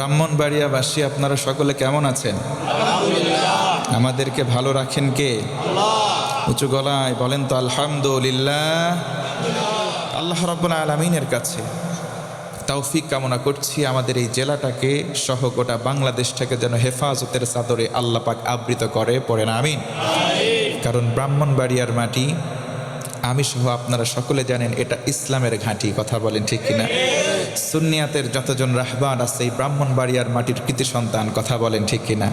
ব্রাহ্মণবাড়িয়াবাসী আপনারা সকলে কেমন আছেন? আমাদেরকে ভালো রাখেন কে? উঁচু গলায় বলেন তো আলহামদুলিল্লাহ। আল্লাহ রাব্বুল আলামিনের কাছে তৌফিক কামনা করছি আমাদের এই জেলাটাকে সহ গোটা বাংলাদেশটাকে যেন হেফাজতের চাদরে আল্লাহ পাক আবৃত করে, পড়েন আমিন। কারণ ব্রাহ্মণবাড়িয়ার মাটি, আমি সহ আপনারা সকলে জানেন এটা ইসলামের ঘাঁটি, কথা বলেন ঠিক কিনা? সুন্নিয়াতের যতজন রাহবান আছে এই ব্রাহ্মণবাড়িয়ার মাটির কৃতি সন্তান, কথা বলেন ঠিক কিনা?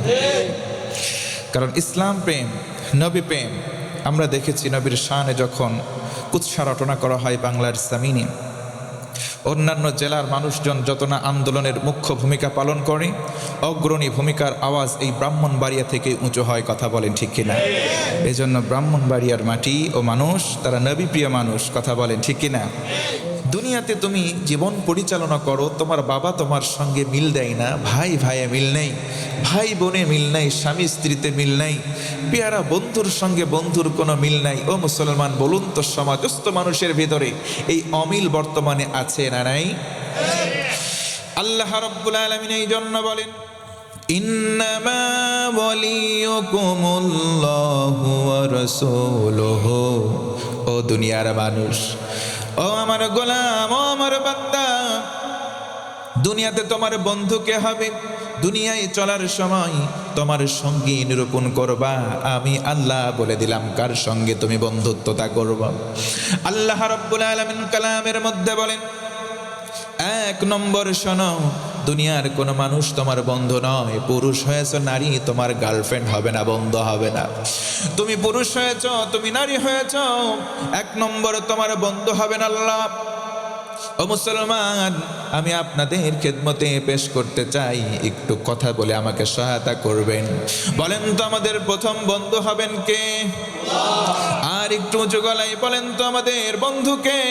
কারণ ইসলাম প্রেম, নবী প্রেম, আমরা দেখেছি নবীর শানে যখন কুৎসা রটনা করা হয় বাংলার জামিনে, অন্যান্য জেলার মানুষজন যত না আন্দোলনের মুখ্য ভূমিকা পালন করে, অগ্রণী ভূমিকার আওয়াজ এই ব্রাহ্মণবাড়িয়া থেকে উঁচু হয়, কথা বলেন ঠিক কিনা? এই জন্য ব্রাহ্মণবাড়িয়ার মাটি ও মানুষ তারা নবী প্রিয় মানুষ, কথা বলেন ঠিক কিনা? দুনিয়াতে তুমি জীবন পরিচালনা করো, তোমার বাবা তোমার সঙ্গে মিল দেয় না, ভাই ভাইয়ে মিল নেই, ভাই বোনে মিল নাই, স্বামী স্ত্রীতে মিল নাই, পেয়ারা বন্ধুর সঙ্গে বন্ধুর কোনো মিল নাই। ও মুসলমান, বলুন তো সমাজস্থ মানুষের ভিতরে এই অমিল বর্তমানে আছে না নাই? আল্লাহ রাব্বুল আলামিন এই জন্য বলেন, ইন্নামা ওয়ালিয়ুকুমুল্লাহু ওয়া রাসূলুহু। ও দুনিয়ার মানুষ, ও আমার গোলাম, ও আমার বান্দা, দুনিয়াতে তোমার বন্ধু কে হবে? দুনিয়ায় চলার সময় তোমার সঙ্গী নিরূপণ করবা আমি আল্লাহ বলে দিলাম কার সঙ্গে তুমি বন্ধুত্বতা করবা। আল্লাহ রাব্বুল আলামিন কালামের মধ্যে বলেন, এক নম্বর শোনো, দুনিয়ার কোনো মানুষ তোমার বন্ধু নয়। পুরুষ হয়েছ, নারী তোমার গার্লফ্রেন্ড হবে না, বন্ধু হবে না। তুমি পুরুষ হয়েছ, তুমি নারী হয়েছ, এক নম্বর তোমার বন্ধু হবেন আল্লাহ। ও মুসলমান, আমি আপনাদের খেদমতে পেশ করতে চাই, একটু কথা বলে আমাকে সহায়তা করবেন। বলেন তো আমাদের প্রথম বন্ধু হবেন কে? আর একটু উঁচু গলায় বলেন তো আমাদের বন্ধুকে?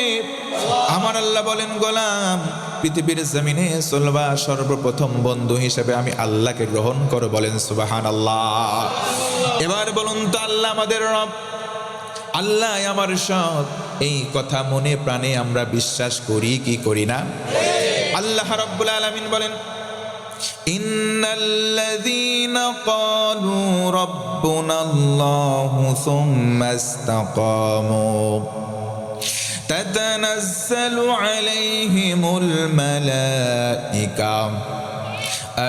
আমার আল্লাহ বলেন, গোলাম, পৃথিবীর জমিনে চলবা সর্বপ্রথম বন্ধু হিসেবে আমি আল্লাহকে গ্রহণ করো, বলেন সুবহানাল্লাহ। এবার বলুন তো আল্লাহ আমাদের রব, আল্লাহ আমার সব, এই কথা মনে প্রাণে আমরা বিশ্বাস করি কি করি না? আল্লাহ রাব্বুল আলামিন বলেন, ইন্নাল্লাযীনা ক্বালু রাব্বুনাল্লাহু সুম্মা ইসতাকামু তাতানাজ্জালু আলাইহিমুল মালায়েকা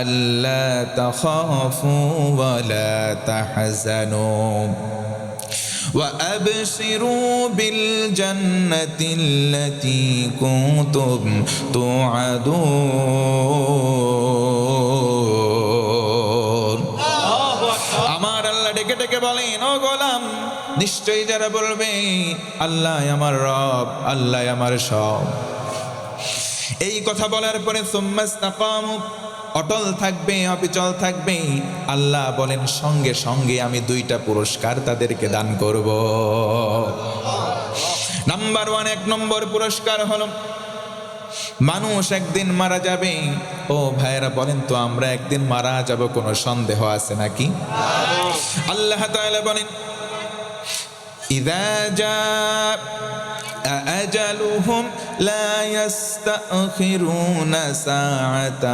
আল্লা তাখাফু ওয়া লা তাহজানু وأبشروا بالجنة التي كنتم توعدون। আমার আল্লাহ ডেকে ডেকে বলেন, ও গোলাম, নিশ্চয়ই যারা বলবে আল্লাহ আমার রব, আল্লাহ আমার সব, এই কথা বলার পরে সুম্মা ইসতাকামু, অটল থাকবে, অবিচল থাকবে, আল্লাহ বলেন সঙ্গে সঙ্গে আমি দুইটা পুরস্কার তাদেরকে দান করব। নাম্বার ওয়ান, এক নম্বর পুরস্কার হলো মানুষ একদিন মারা যাবে। ও ভাইয়েরা বলেন তো, আমরা একদিন মারা যাব, কোনো সন্দেহ আছে নাকি? আল্লাহ তাআলা বলেন, ইযা জাআ أجلهم لا يستأخرون ساعة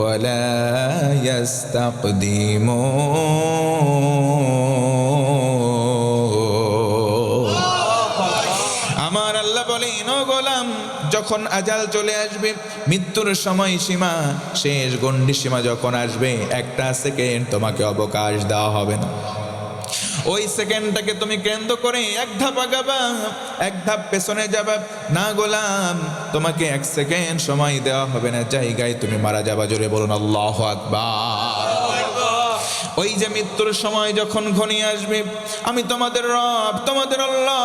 ولا يستقدمون। আমার আল্লাহ বলেন, ও গোলাম, যখন আজাল চলে আসবে, মৃত্যুর সময় সীমা, শেষ গণ্ডি সীমা যখন আসবে, একটা সেকেন্ড তোমাকে অবকাশ দেওয়া হবে না। ওই সেকেন্ডটাকে তুমি কেন্দ্র করে এক ধাপ আগাবা, এক ধাপ পেছনে যাবা না গোলাম, তোমাকে এক সেকেন্ড সময় দেওয়া হবে না, জায়গায় তুমি মারা যাবা। জোরে বলুন আল্লাহু আকবার। ওই যে মৃত্যুর সময় যখন ঘনিয়ে আসবে, আমি তোমাদের রব, তোমাদের আল্লাহ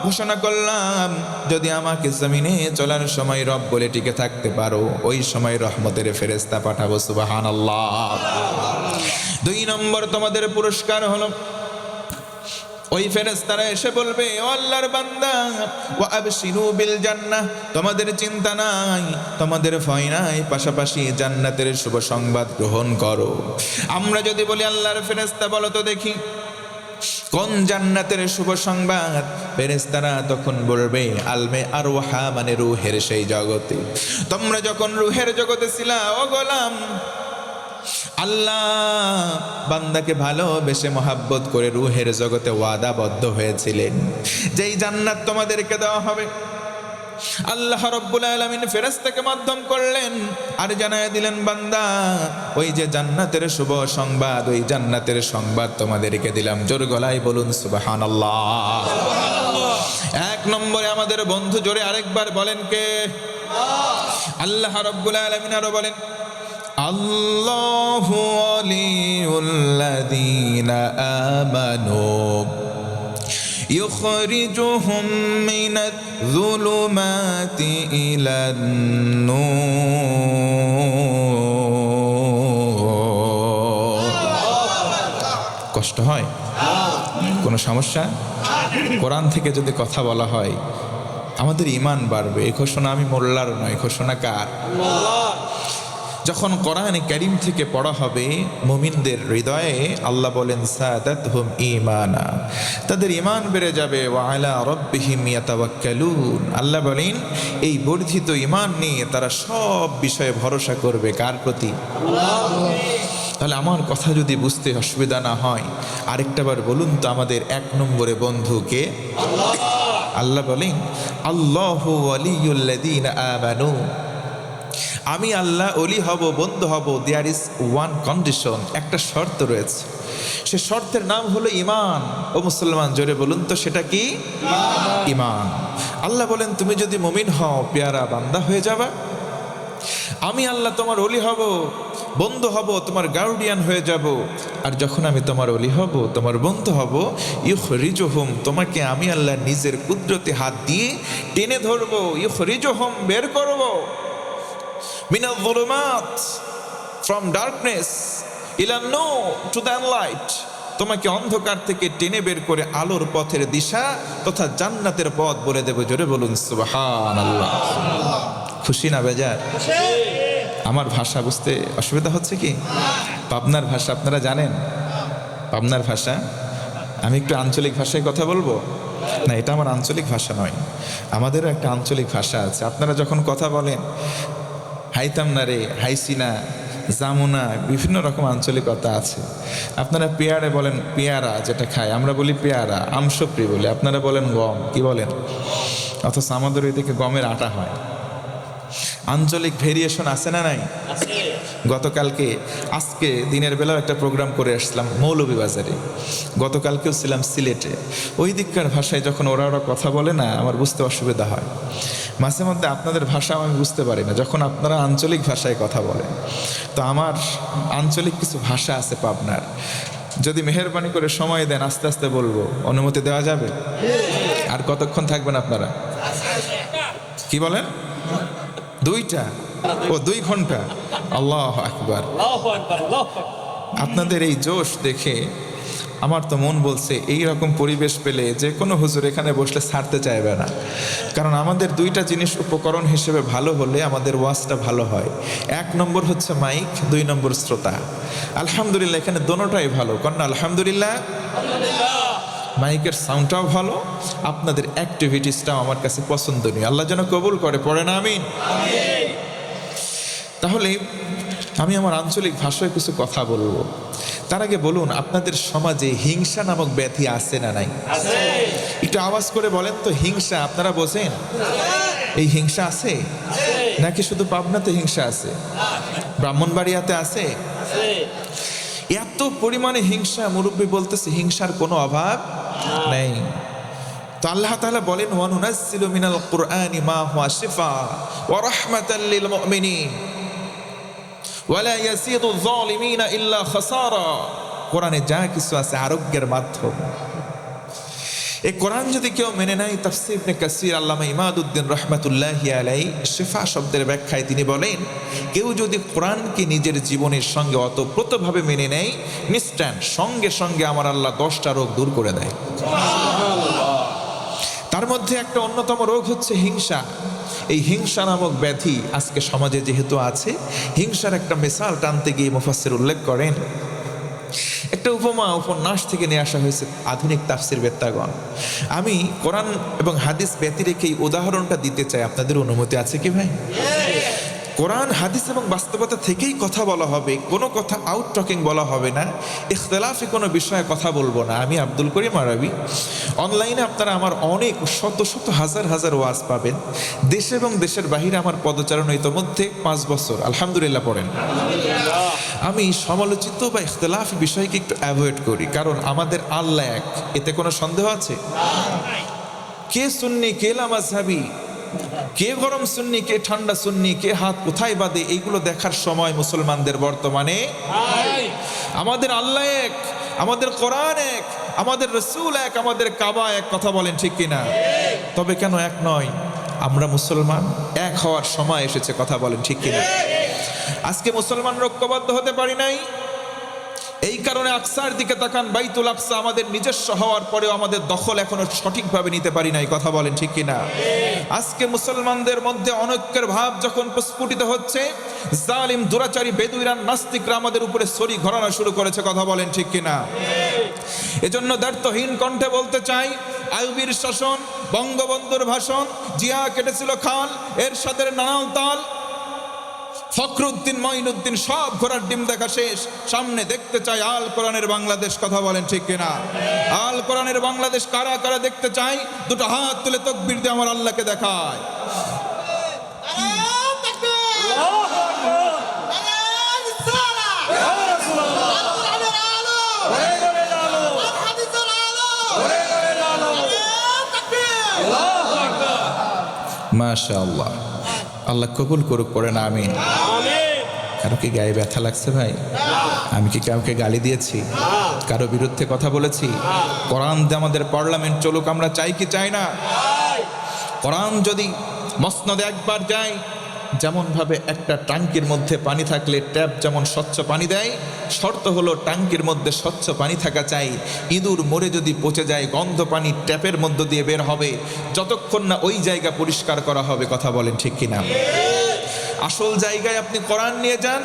ঘোষণা করলাম, যদি আমাকে জমিনে চলার সময় রব বলে টিকে থাকতে পারো, ওই সময় রহমতের ফেরেশতা পাঠাবো, সুবহানাল্লাহ। দুই নম্বর তোমাদের পুরস্কার হলো, ওই ফেরেশতারা এসে বলবে, ও আল্লাহর বান্দা, ওয়া আবশিরু বিল জান্নাহ, তোমাদের চিন্তা নাই, তোমাদের ভয় নাই, পাশাপাশি জান্নাতের শুভ সংবাদ গ্রহণ করো। আমরা যদি বলি, আল্লাহর ফেরেশতা বলো তো দেখি, কোন জান্নাতের শুভ সংবাদ? ফেরেশতারা তখন বলবে আলমে আরওয়াহা, মানে রূহের সেই জগতে। তোমরা যখন রূহের জগতে ছিলা ও গোলাম, আল্লাহ বান্দাকে ভালোবেসে মহাব্বত করে রূহের জগতে ওয়াদাবদ্ধ হয়েছিলেন যেই জান্নাত তোমাদেরকে দেওয়া হবে। আল্লাহ রাব্বুল আলামিন ফেরেশতাকে মাধ্যম করলেন আর জানায় দিলেন, বান্দা ওই যে জান্নাতের শুভ সংবাদ, ওই জান্নাতের সংবাদ তোমাদেরকে দিলাম। জোর গলায় বলুন সুবহানাল্লাহ। এক নম্বরে আমাদের বন্ধু, জোরে আরেকবার বলেন কে? আল্লাহ রাব্বুল আলামিন আরো বলেন, আল্লাহু ওয়ালিউল্লাযীনা আমানু يخرجهم من الظلمات إلى النور। কষ্ট হয়? কোনো সমস্যা? কোরআন থেকে যদি কথা বলা হয় আমাদের ঈমান বাড়বে। এই ঘোষণা আমি মোল্লার নয়, ঘোষণা কার? যখন কোরআনে কারীম থেকে পড়া হবে মুমিনদের হৃদয়ে, আল্লাহ বলেন সাদাতহুম ঈমানা, তাদের ঈমান বেড়ে যাবে। ওয়া আলা রাব্বিহিম ইয়াতাওয়াক্কালুন, আল্লাহ বলেন এই বর্ধিত ঈমান নিয়ে তারা সব বিষয়ে ভরসা করবে। কার প্রতি? আল্লাহ। তাহলে আমার কথা যদি বুঝতে অসুবিধা না হয় আরেকটা বার বলুন তো, আমাদের এক নম্বরে বন্ধুকে? আল্লাহ। আল্লাহ বলেন আল্লাহু ওয়ালিউল্লাযীনা আমানু, আমি আল্লাহ ওলি হব, বন্ধু হব। দেয়ার ইজ ওয়ান কন্ডিশন, একটা শর্ত রয়েছে। সে শর্তের নাম হলো ঈমান। ও মুসলমান, জোরে বলুন তো সেটা কি? ঈমান। আল্লাহ বলেন তুমি যদি মুমিন হও, পেয়ারা বান্দা হয়ে যাবা। আমি আল্লাহ তোমার ওলি হব, বন্ধু হব, তোমার গার্ডিয়ান হয়ে যাব। আর যখন আমি তোমার ওলি হব, তোমার বন্ধু হব, ইউখরিজুহুম, তোমাকে আমি আল্লাহ নিজের কুদরতি হাত দিয়ে টেনে ধরবো। ইউখরিজুহুম, বের করবো। মিনাল যুলুমাত, ফ্রম ডার্কনেস, ইলা নূর, টু দ্য লাইট, তোমাকে অন্ধকার থেকে টেনে বের করে আলোর পথের দিশা তথা জান্নাতের পথ বলে দেব। জোরে বলুন সুবহানাল্লাহ। খুশি না বেজার? আমার ভাষা বুঝতে অসুবিধা হচ্ছে কি? পাবনার ভাষা আপনারা জানেন? পাবনার ভাষা, আমি একটু আঞ্চলিক ভাষায় কথা বলবো না, এটা আমার আঞ্চলিক ভাষা নয়, আমাদেরও একটা আঞ্চলিক ভাষা আছে। আপনারা যখন কথা বলেন হাইতাম না রে, হাইসিনা, জামুনা, বিভিন্ন রকম আঞ্চলিকতা আছে। আপনারা পেয়ারে বলেন পেয়ারা, যেটা খায়, আমরা বলি পেয়ারা, আমসপ্রি বলি, আপনারা বলেন গম, কি বলেন? অথচ আমাদের ওইদিকে গমের আটা হয়। আঞ্চলিক ভেরিয়েশন আছে না নাই? গতকালকে, আজকে দিনের বেলাও একটা প্রোগ্রাম করে আসলাম মৌলভীবাজারে, গতকালকেও ছিলাম সিলেটে। ওই দিককার ভাষায় যখন ওরা কথা বলে না, আমার বুঝতে অসুবিধা হয়। মাঝে মধ্যে আপনাদের ভাষা আমি বুঝতে পারি না যখন আপনারা আঞ্চলিক ভাষায় কথা বলেন। তো আমার আঞ্চলিক কিছু ভাষা আছে পাবনার, যদি মেহেরবানি করে সময় দেন আস্তে আস্তে বলবো, অনুমতি দেওয়া যাবে? আর কতক্ষণ থাকবেন আপনারা? কি বলেন? 2টা? ও 2 ঘন্টা? আল্লাহু আকবার। আপনাদের এই জোশ দেখে আমার তো মন বলছে এই রকম পরিবেশ পেলে যে কোনো হুজুর এখানে বসলে ছাড়তে চাইবে না। কারণ আমাদের 2টা জিনিস উপকরণ হিসেবে ভালো হলে আমাদের ওয়াজটা ভালো হয়। 1 নম্বর হচ্ছে মাইক, 2 নম্বর শ্রোতা। আলহামদুলিল্লাহ এখানে দোনোটাই ভালো, কারণ আলহামদুলিল্লাহ মাইকের সাউন্ডটাও ভালো, আপনাদের অ্যাক্টিভিটিসটাও আমার কাছে পছন্দনীয়। আল্লাহ যেন কবুল করে, পড়ে না আমিন। তাহলে আমি আমার আঞ্চলিক ভাষায় কিছু কথা বলবো। তার আগে বলুন, আপনাদের সমাজে হিংসা নামক ব্যাধি আছে না নাই? একটু আওয়াজ করে বলেন তো, হিংসা আপনারা বোঝেন? এই হিংসা আছে নাকি শুধু পাবনাতে হিংসা আছে? ব্রাহ্মণবাড়িয়াতে আছে? এত পরিমাণে হিংসা, মুরব্বী বলতেছে হিংসার কোনো অভাব নেই। তো আল্লাহ তাআলা বলেন ওয়া নুনাজ্জিলু মিনাল কুরআনি মা হুয়া শিফা ওয়া রাহমাতাল লিল মুমিনিন ওয়া লা ইয়াসিদু যালিমিনা ইল্লা খাসারা। কোরআনে যা কিছু আছে আরোগ্যের মাধ্যম। এই কোরআন যদি কেউ মেনে নেয়, তাফসীর ইবনে কাসীর আল্লামা ইমাদউদ্দিন রাহমাতুল্লাহি আলাইহি শিফা শব্দের ব্যাখ্যায় তিনি বলেন, কেউ যদি কোরআনকে নিজের জীবনের সঙ্গে অতপ্রতভাবে মেনে নেয়, নিশ্চয় সঙ্গে সঙ্গে আমার আল্লাহ 10টা রোগ দূর করে দেয়। তার মধ্যে একটা অন্যতম রোগ হচ্ছে হিংসা। এই হিংসা নামক ব্যাধি আজকে সমাজে যেহেতু আছে, হিংসার একটা মিসাল টানতে গিয়ে মুফাসসির উল্লেখ করেন, একটা উপন্যাস থেকে নিয়ে আসা হয়েছে আধুনিক তাফসির বেত্তাগণ। আমি কোরআন এবং হাদিস ব্যতি রেখে এই উদাহরণটা দিতে চাই, আপনাদের অনুমতি আছে কি ভাই? কোরআন হাদিস এবং বাস্তবতা থেকেই কথা বলা হবে, কোনো কথা আউট টকিং বলা হবে না, ইখতিলাফি কোনো বিষয়ে কথা বলবো না। আমি আব্দুল করিম আরবি। অনলাইনে আপনারা আমার অনেক শত শত হাজার হাজার ওয়াজ পাবেন। দেশে এবং দেশের বাহিরে আমার পদচারণা ইতোমধ্যে 5 বছর আলহামদুলিল্লাহ পড়েন। আমি সমালোচিত বা ইখতিলাফি বিষয়কে একটু অ্যাভয়েড করি, কারণ আমাদের আল্লাহ এক, এতে কোনো সন্দেহ আছে? কে সুন্নি কে লামাযহাবী, কে গরম সুন্নি কে ঠান্ডা সুন্নি, কে হাত কোথায় বাঁধে, এইগুলো দেখার সময় মুসলমানদের বর্তমানে। আমাদের আল্লাহ এক, আমাদের কোরআন এক, আমাদের রাসূল এক, আমাদের কাবা এক। কথা বলেন ঠিক কিনা? তবে কেন এক নয়? আমরা মুসলমান, এক হওয়ার সময় এসেছে। কথা বলেন ঠিক কিনা? আজকে মুসলমান ঐক্যবদ্ধ হতে পারি নাই, এই কারণে আকসার দিকে তাকান, বাইতুল আকসা আমাদের নিজস্ব হওয়ার পরেও আমাদের দখল এখনো সঠিকভাবে নিতে পারি নাই। কথা বলেন ঠিক কিনা? আজকে মুসলমানদের মধ্যে অনৈক্যের ভাব যখন প্রস্ফুটিত হচ্ছে, জালিম দুরাচারী বেদুইরান নাস্তিকরা আমাদের উপরে ছড়ি ঘোরানো শুরু করেছে। কথা বলেন ঠিক কিনা? এজন্য দ্ব্যর্থহীন কণ্ঠে বলতে চাই, আইয়ুবীর শাসন, বঙ্গবন্ধুর ভাষণ, জিয়া কেটেছিল খাল, এরশাদের নানাল তাল, ফখরুদ্দিন মঈনুদ্দিন সব ঘোড়ার ডিম দেখা শেষ। সামনে দেখতে চাই আল কোরআনের বাংলাদেশ। কথা বলেন ঠিক কিনা? আল কোরআনের বাংলাদেশ কারা কারা দেখতে চাই? দুটো হাত তুলে তাকবীর দিয়ে আমার আল্লাহকে দেখায়। মাশাআল্লাহ, আল্লাহ কবুল করুক, পড়েন আমিন। কারো কি গায়ে ব্যথা লাগছে ভাই? আমি কি কাউকে গালি দিয়েছি? কারো বিরুদ্ধে কথা বলেছি? কোরআন দিয়ে আমাদের পার্লামেন্ট চলুক, আমরা চাই কি চাই না? কোরআন যদি মসনদে একবার যায়, যেমন ভাবে একটা ট্যাঙ্কির মধ্যে পানি থাকলে ট্যাপ যেমন স্বচ্ছ পানি দেয়, শর্ত হলো ট্যাঙ্কির মধ্যে স্বচ্ছ পানি থাকা চাই। ইঁদুর মরে যদি পচে যায়, গন্ধ পানি ট্যাপের মধ্য দিয়ে বের হবে, যতক্ষণ না ওই জায়গা পরিষ্কার করা হবে। কথা বলেন ঠিক কিনা? আসল জায়গায় আপনি কোরআন নিয়ে যান,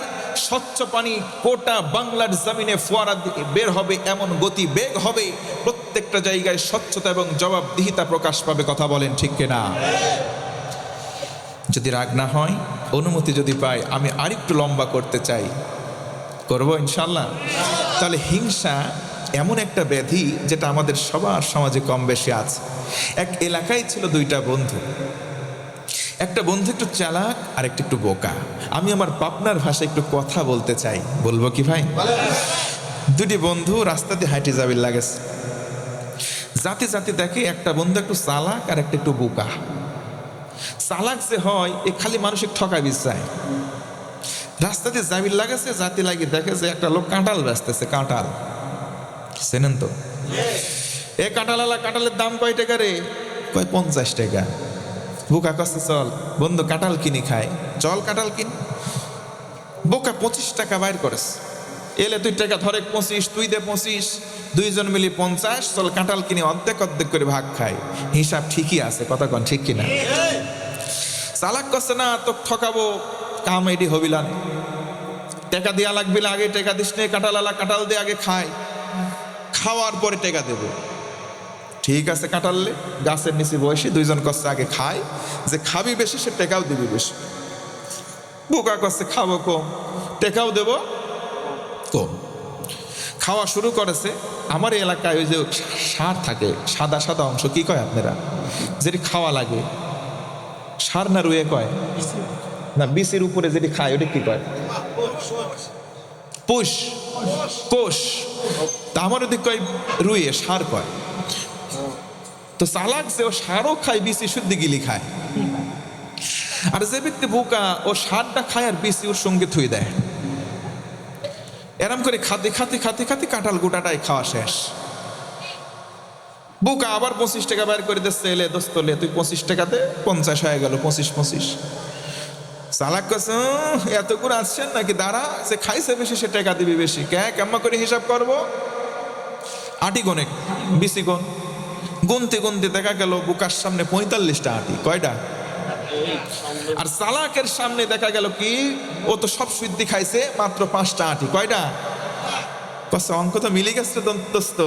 স্বচ্ছ পানি গোটা বাংলার জমিনে ফোয়ারা বের হবে, এমন গতি বেগ হবে, প্রত্যেকটা জায়গায় স্বচ্ছতা এবং জবাবদিহিতা প্রকাশ পাবে। কথা বলেন ঠিক কিনা? যদি রাগ না হয়, অনুমতি যদি পাই, আমি আরেকটু লম্বা করতে চাই, করবো ইনশাল্লাহ। তাহলে হিংসা এমন একটা ব্যাধি যেটা আমাদের সবার সমাজে কম বেশি আছে। এক এলাকায় ছিল দুইটা বন্ধু। একটা বন্ধু একটু চালাক আর একটা একটু বোকা। আমি আমার পাবনার ভাষায় একটু কথা বলতে চাই, বলবো কি ভাই? দুটি বন্ধু রাস্তা দিয়ে হাঁটে যাবির লাগেছে। জাতি জাতি দেখে একটা বন্ধু একটু চালাক আর একটা একটু বোকা। চালাক যে হয়, এ খালি মানুষের ঠকাবি চায়। রাস্তা দিয়ে যাবির লাগাছে, জাতি লাগিয়ে দেখে যে একটা লোক কাঁঠাল বেচতেছে। কাঁঠাল চেনেন তো? এ কাঁঠালালা, কাঁঠালের দাম কয় টাকা রে? কয় 50 টাকা। বোকা কাছে চল বন্ধু কাঁঠাল কিনি খায়, চল কাঁঠাল কিন। বোকা 25 টাকা বাইর করেস, এলে 2 টাকা ধরে 25, তুই দে 25, দুইজন মিলি 50, চল কাঁঠাল কিনে অর্ধেক অর্ধেক করে ভাগ খাই। হিসাব ঠিকই আছে, কথা কন ঠিক কিনা? চালাক করছে না, তো ঠকাবো, কাম এডি হবিলান, টাকা দিয়া লাগবে, আগে টাকা দিস নে, কাঁঠালালা কাঁঠাল দিয়ে আগে খায়, খাওয়ার পরে টাকা দেবো। ঠিক আছে, কাঁঠাললে গাছের নিচে বসে দুইজন করছে আগে খায়, যে খাবি বেশি সে টেকাও দিবি বেশি। বোকা করছে খাবো কম, টেকাও দেব কম। খাওয়া শুরু করেছে। আমার এলাকায় ওই যে সার থাকে, সাদা সাদা অংশ, কি কয় আপনারা, যেটি খাওয়া লাগে, সার না রুয়ে কয় না, বিচির উপরে যেটি খায় ওটা কি কয়? পুষ, কোষ। তা আমার ওদিক কয় রুয়ে, সার কয়। তো চালাক যে ও সারও খায়, বিচি শুদ্ধ গিলি খায়। আর যে ব্যক্তি বোকা, ও সারটা খায় আর বিচি ওর সঙ্গে থুই দেয়। এরম করে খাতে খাতে খাতে খাতে কাঁঠাল গোটাটাই খাওয়া শেষ। বোকা আবার 25 টাকা বাইর করে দিচ্ছে, এলে দোস্ত লে তুই 25 টাকাতে 50 হয়ে গেল, 25। চালাক কাছে এত করে আসছেন নাকি, দাঁড়া, সে খাইছে বেশি সে টাকা দিবি বেশি। কেমন করে হিসাব করবো? আটি গনে, বিচি গন, গুনতে গুনতে দেখা গেল বোকার সামনে 45টা আটি। কয়টা? আর চালাকের সামনে দেখা গেল কি, ও তো সব সিদ্ধি খাইছে, মাত্র 5টা আটি। কয়টা? কষ্ট অঙ্ক তো মিলে গেছে দোস্ত,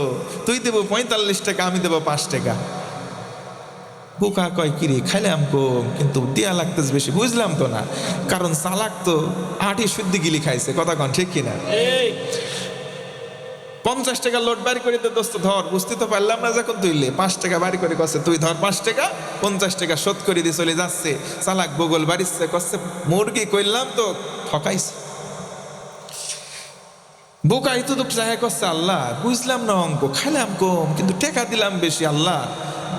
তুই দেবো 45 টাকা, আমি দেবো 5 টাকা। বোকা কয় কিরে খাইলাম কম কিন্তু দেয়া লাগতেছে বেশি, বুঝলাম তো না, কারণ চালাক তো 8ই শুদ্ধি গিলি খাইছে, কথা কন ঠিক কিনা? 50 টাকা লোড বাড়ি করে দে দোস্ত, ধর, বুঝতে তো পারলাম না যখন তুইলে 5 টাকা বাড়ি করে কচ্ছে তুই ধর 5 টাকা, 50 টাকা শোধ করে দিয়ে চলে যাচ্ছে। চালাক বগল বাড়িচ্ছে, কচ্ছে মুরগি কইলাম তো ঠকাইছে। বোকাই তো চাহে করছে আল্লাহ বুঝলাম না অঙ্ক, খাইলাম কম কিন্তু টাকা দিলাম বেশি, আল্লাহ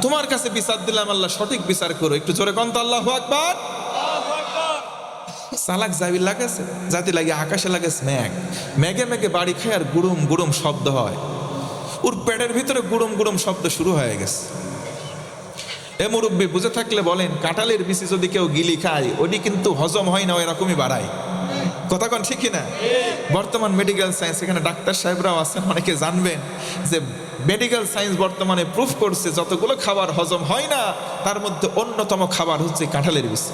তোমার কাছে বিচার দিলাম, আল্লাহ সঠিক বিচার করো, একটু জোরে কন্ত আল্লাহু আকবার। চালাক যাবি লাগাছে জাতি লাগে আকাশে লাগেছে মেঘ, মেঘে মেঘে বাড়ি খায় আর গুড়ুম গুড়ুম শব্দ হয়, ওর পেটের ভিতরে গুড়ুম গুড়ুম শব্দ শুরু হয়ে গেছে। এ মুরব্বী বুঝে থাকলে বলেন, কাঁঠালের বিচি যদি কেউ গিলি খায় ওটি কিন্তু হজম হয় না, এরকমই বাড়ায়, কথা কন ঠিক কিনা? বর্তমান মেডিকেল সায়েন্স, এখানে ডাক্তার সাহেবরাও আছেন, অনেকে জানবেন যে মেডিকেল সায়েন্স বর্তমানে প্রুফ করছে যতগুলো খাবার হজম হয় না তার মধ্যে অন্যতম খাবার হচ্ছে কাঁঠালের বিচি।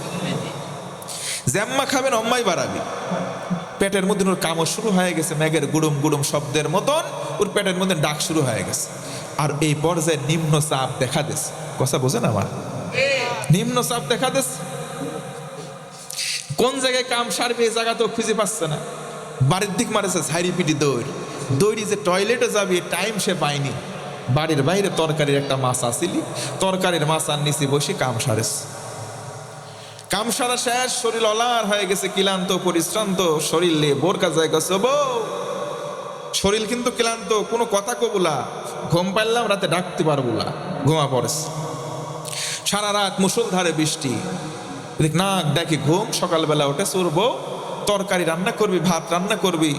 জ্যাম্মা খাবেন অম্মাই বাড়াবি, পেটের মধ্যে ওর কামড় শুরু হয়ে গেছে, মেঘের গুড়ুম গুড়ুম শব্দের মতন ওর পেটের মধ্যে ডাক শুরু হয়ে গেছে। আর এই পর্যায়ে নিম্ন চাপ দেখা দিচ্ছে, কথা বোঝেন আমার, নিম্ন চাপ দেখা দিচ্ছে। কোন জায়গায় কাম সারবে এই জায়গা তো খুঁজে পাচ্ছে না, বাড়ির দিক মারেছে ঝাড়ি পিটি দৌড়ি যে টয়লেটে যাবে টাইম সে পায়নি, বাড়ির বাইরে তরকারির একটা মাছ আসিলি, তরকারির মাছ আর নিচে বসে কাম সারেছে। কাম সারা শেষ, শরীর অলার হয়ে গেছে, ক্লান্ত পরিশ্রান্ত শরীর নিয়ে বোর কাছে গেছে, বউ শরীর কিন্তু ক্লান্ত, কোনো কথা কবুলা, ঘুম পাইলাম রাতে ডাকতে পারবো না, ঘুমা পড়েছে। সারা রাত মুষলধারে বৃষ্টি, নাক ডাকি ঘুম, সকালবেলা উঠে চুরবো, তরকারি রান্না করবি, ভাত রান্না করবি,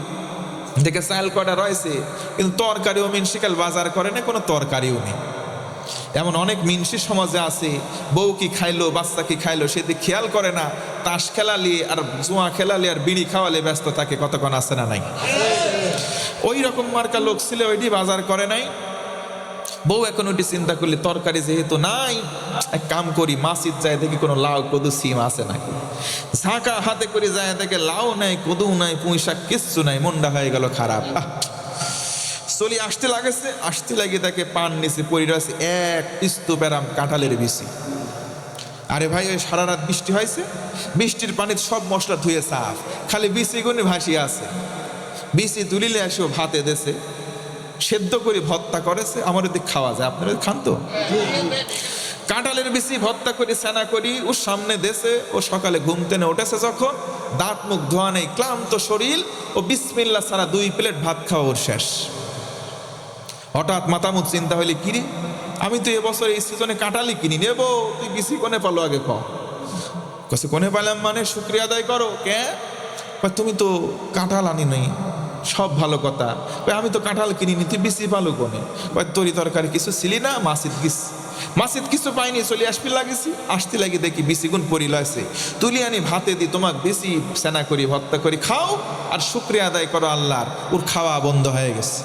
দেখে চাল কটা রয়েছে কিন্তু তরকারিও মিনসিকাল বাজার করে না, কোনো তরকারিও নেই। এমন অনেক মিনসি সমাজে আছে, বউ কি খাইলো বাচ্চা কি খাইলো সেদিকে খেয়াল করে না, তাস খেলালি আর জুয়া খেলালি আর বিড়ি খাওয়ালে ব্যস্ত থাকে, কতক্ষণ আছে না নাই? ওই রকম মার্কা লোক ছিল, ওইটি বাজার করে নাই। বউ এখন ওইটি চিন্তা করলে তরকারি যেহেতু নাই, এক কাম করি মাসিদ যায় দেখি কোনো লাউ কদু সিম আছে নাকি, ঝাঁকা হাতে করে যায় দেখে লাউ নাই কদু নাই পুঁই শাক কিচ্ছু নাই, মনটা হয়ে গেল খারাপ। চলি আসতে লাগে তাকে পান নিচে পড়ে রয়েছে এক স্তূপ এরাম কাঁঠালের বিচি। আরে ভাই ওই সারা রাত বৃষ্টি হয়েছে, বৃষ্টির পানিতে সব মশলা ধুয়ে সাফ, খালি বিচি গুনে ভাসিয়ে আছে। বিচি তুলিলে এসেও ভাতে দেশে সেদ্ধ করে ভর্তা করেছে, আমার ওদিক খাওয়া যায়, আপনারা খান তো? কাঁঠালের বিচি ভর্তা করে সেনা করি ওর সামনে দেশে, ও সকালে ঘুম থেকে উঠেছে যখন, দাঁত মুখ ধোয়া নেই, ক্লান্ত শরীর, ও বিসমিল্লাহ ছাড়া 2 প্লেট ভাত খাওয়া ওর শেষ। হঠাৎ মাতামুখ চিন্তা হইলে, কিরে আমি তো এবছর এই সিজনে কাঁঠালি কিনি নেব, তুই বিসি কোনে পালো আগে কছে কোনে পাইলাম মানে শুক্রিয়া আদায় করো। কে? তুমি তো কাঁঠাল আনি নাই, সব ভালো কথা, আমি তো কাঁঠাল কিনিনি, তুই বিসি পালো কোনে? তরি তরকারি কিছু ছিলি না, মাসিদ কিছু পাইনি, চলে আসতে লাগি দেখি বিসিগুন পরি লয়েছে, তুলি আনি ভাতে দি তোমাকে বেশি সেনা করি ভর্তা করি খাও আর শুক্রিয়া আদায় করো আল্লাহর। ওর খাওয়া বন্ধ হয়ে গেছে,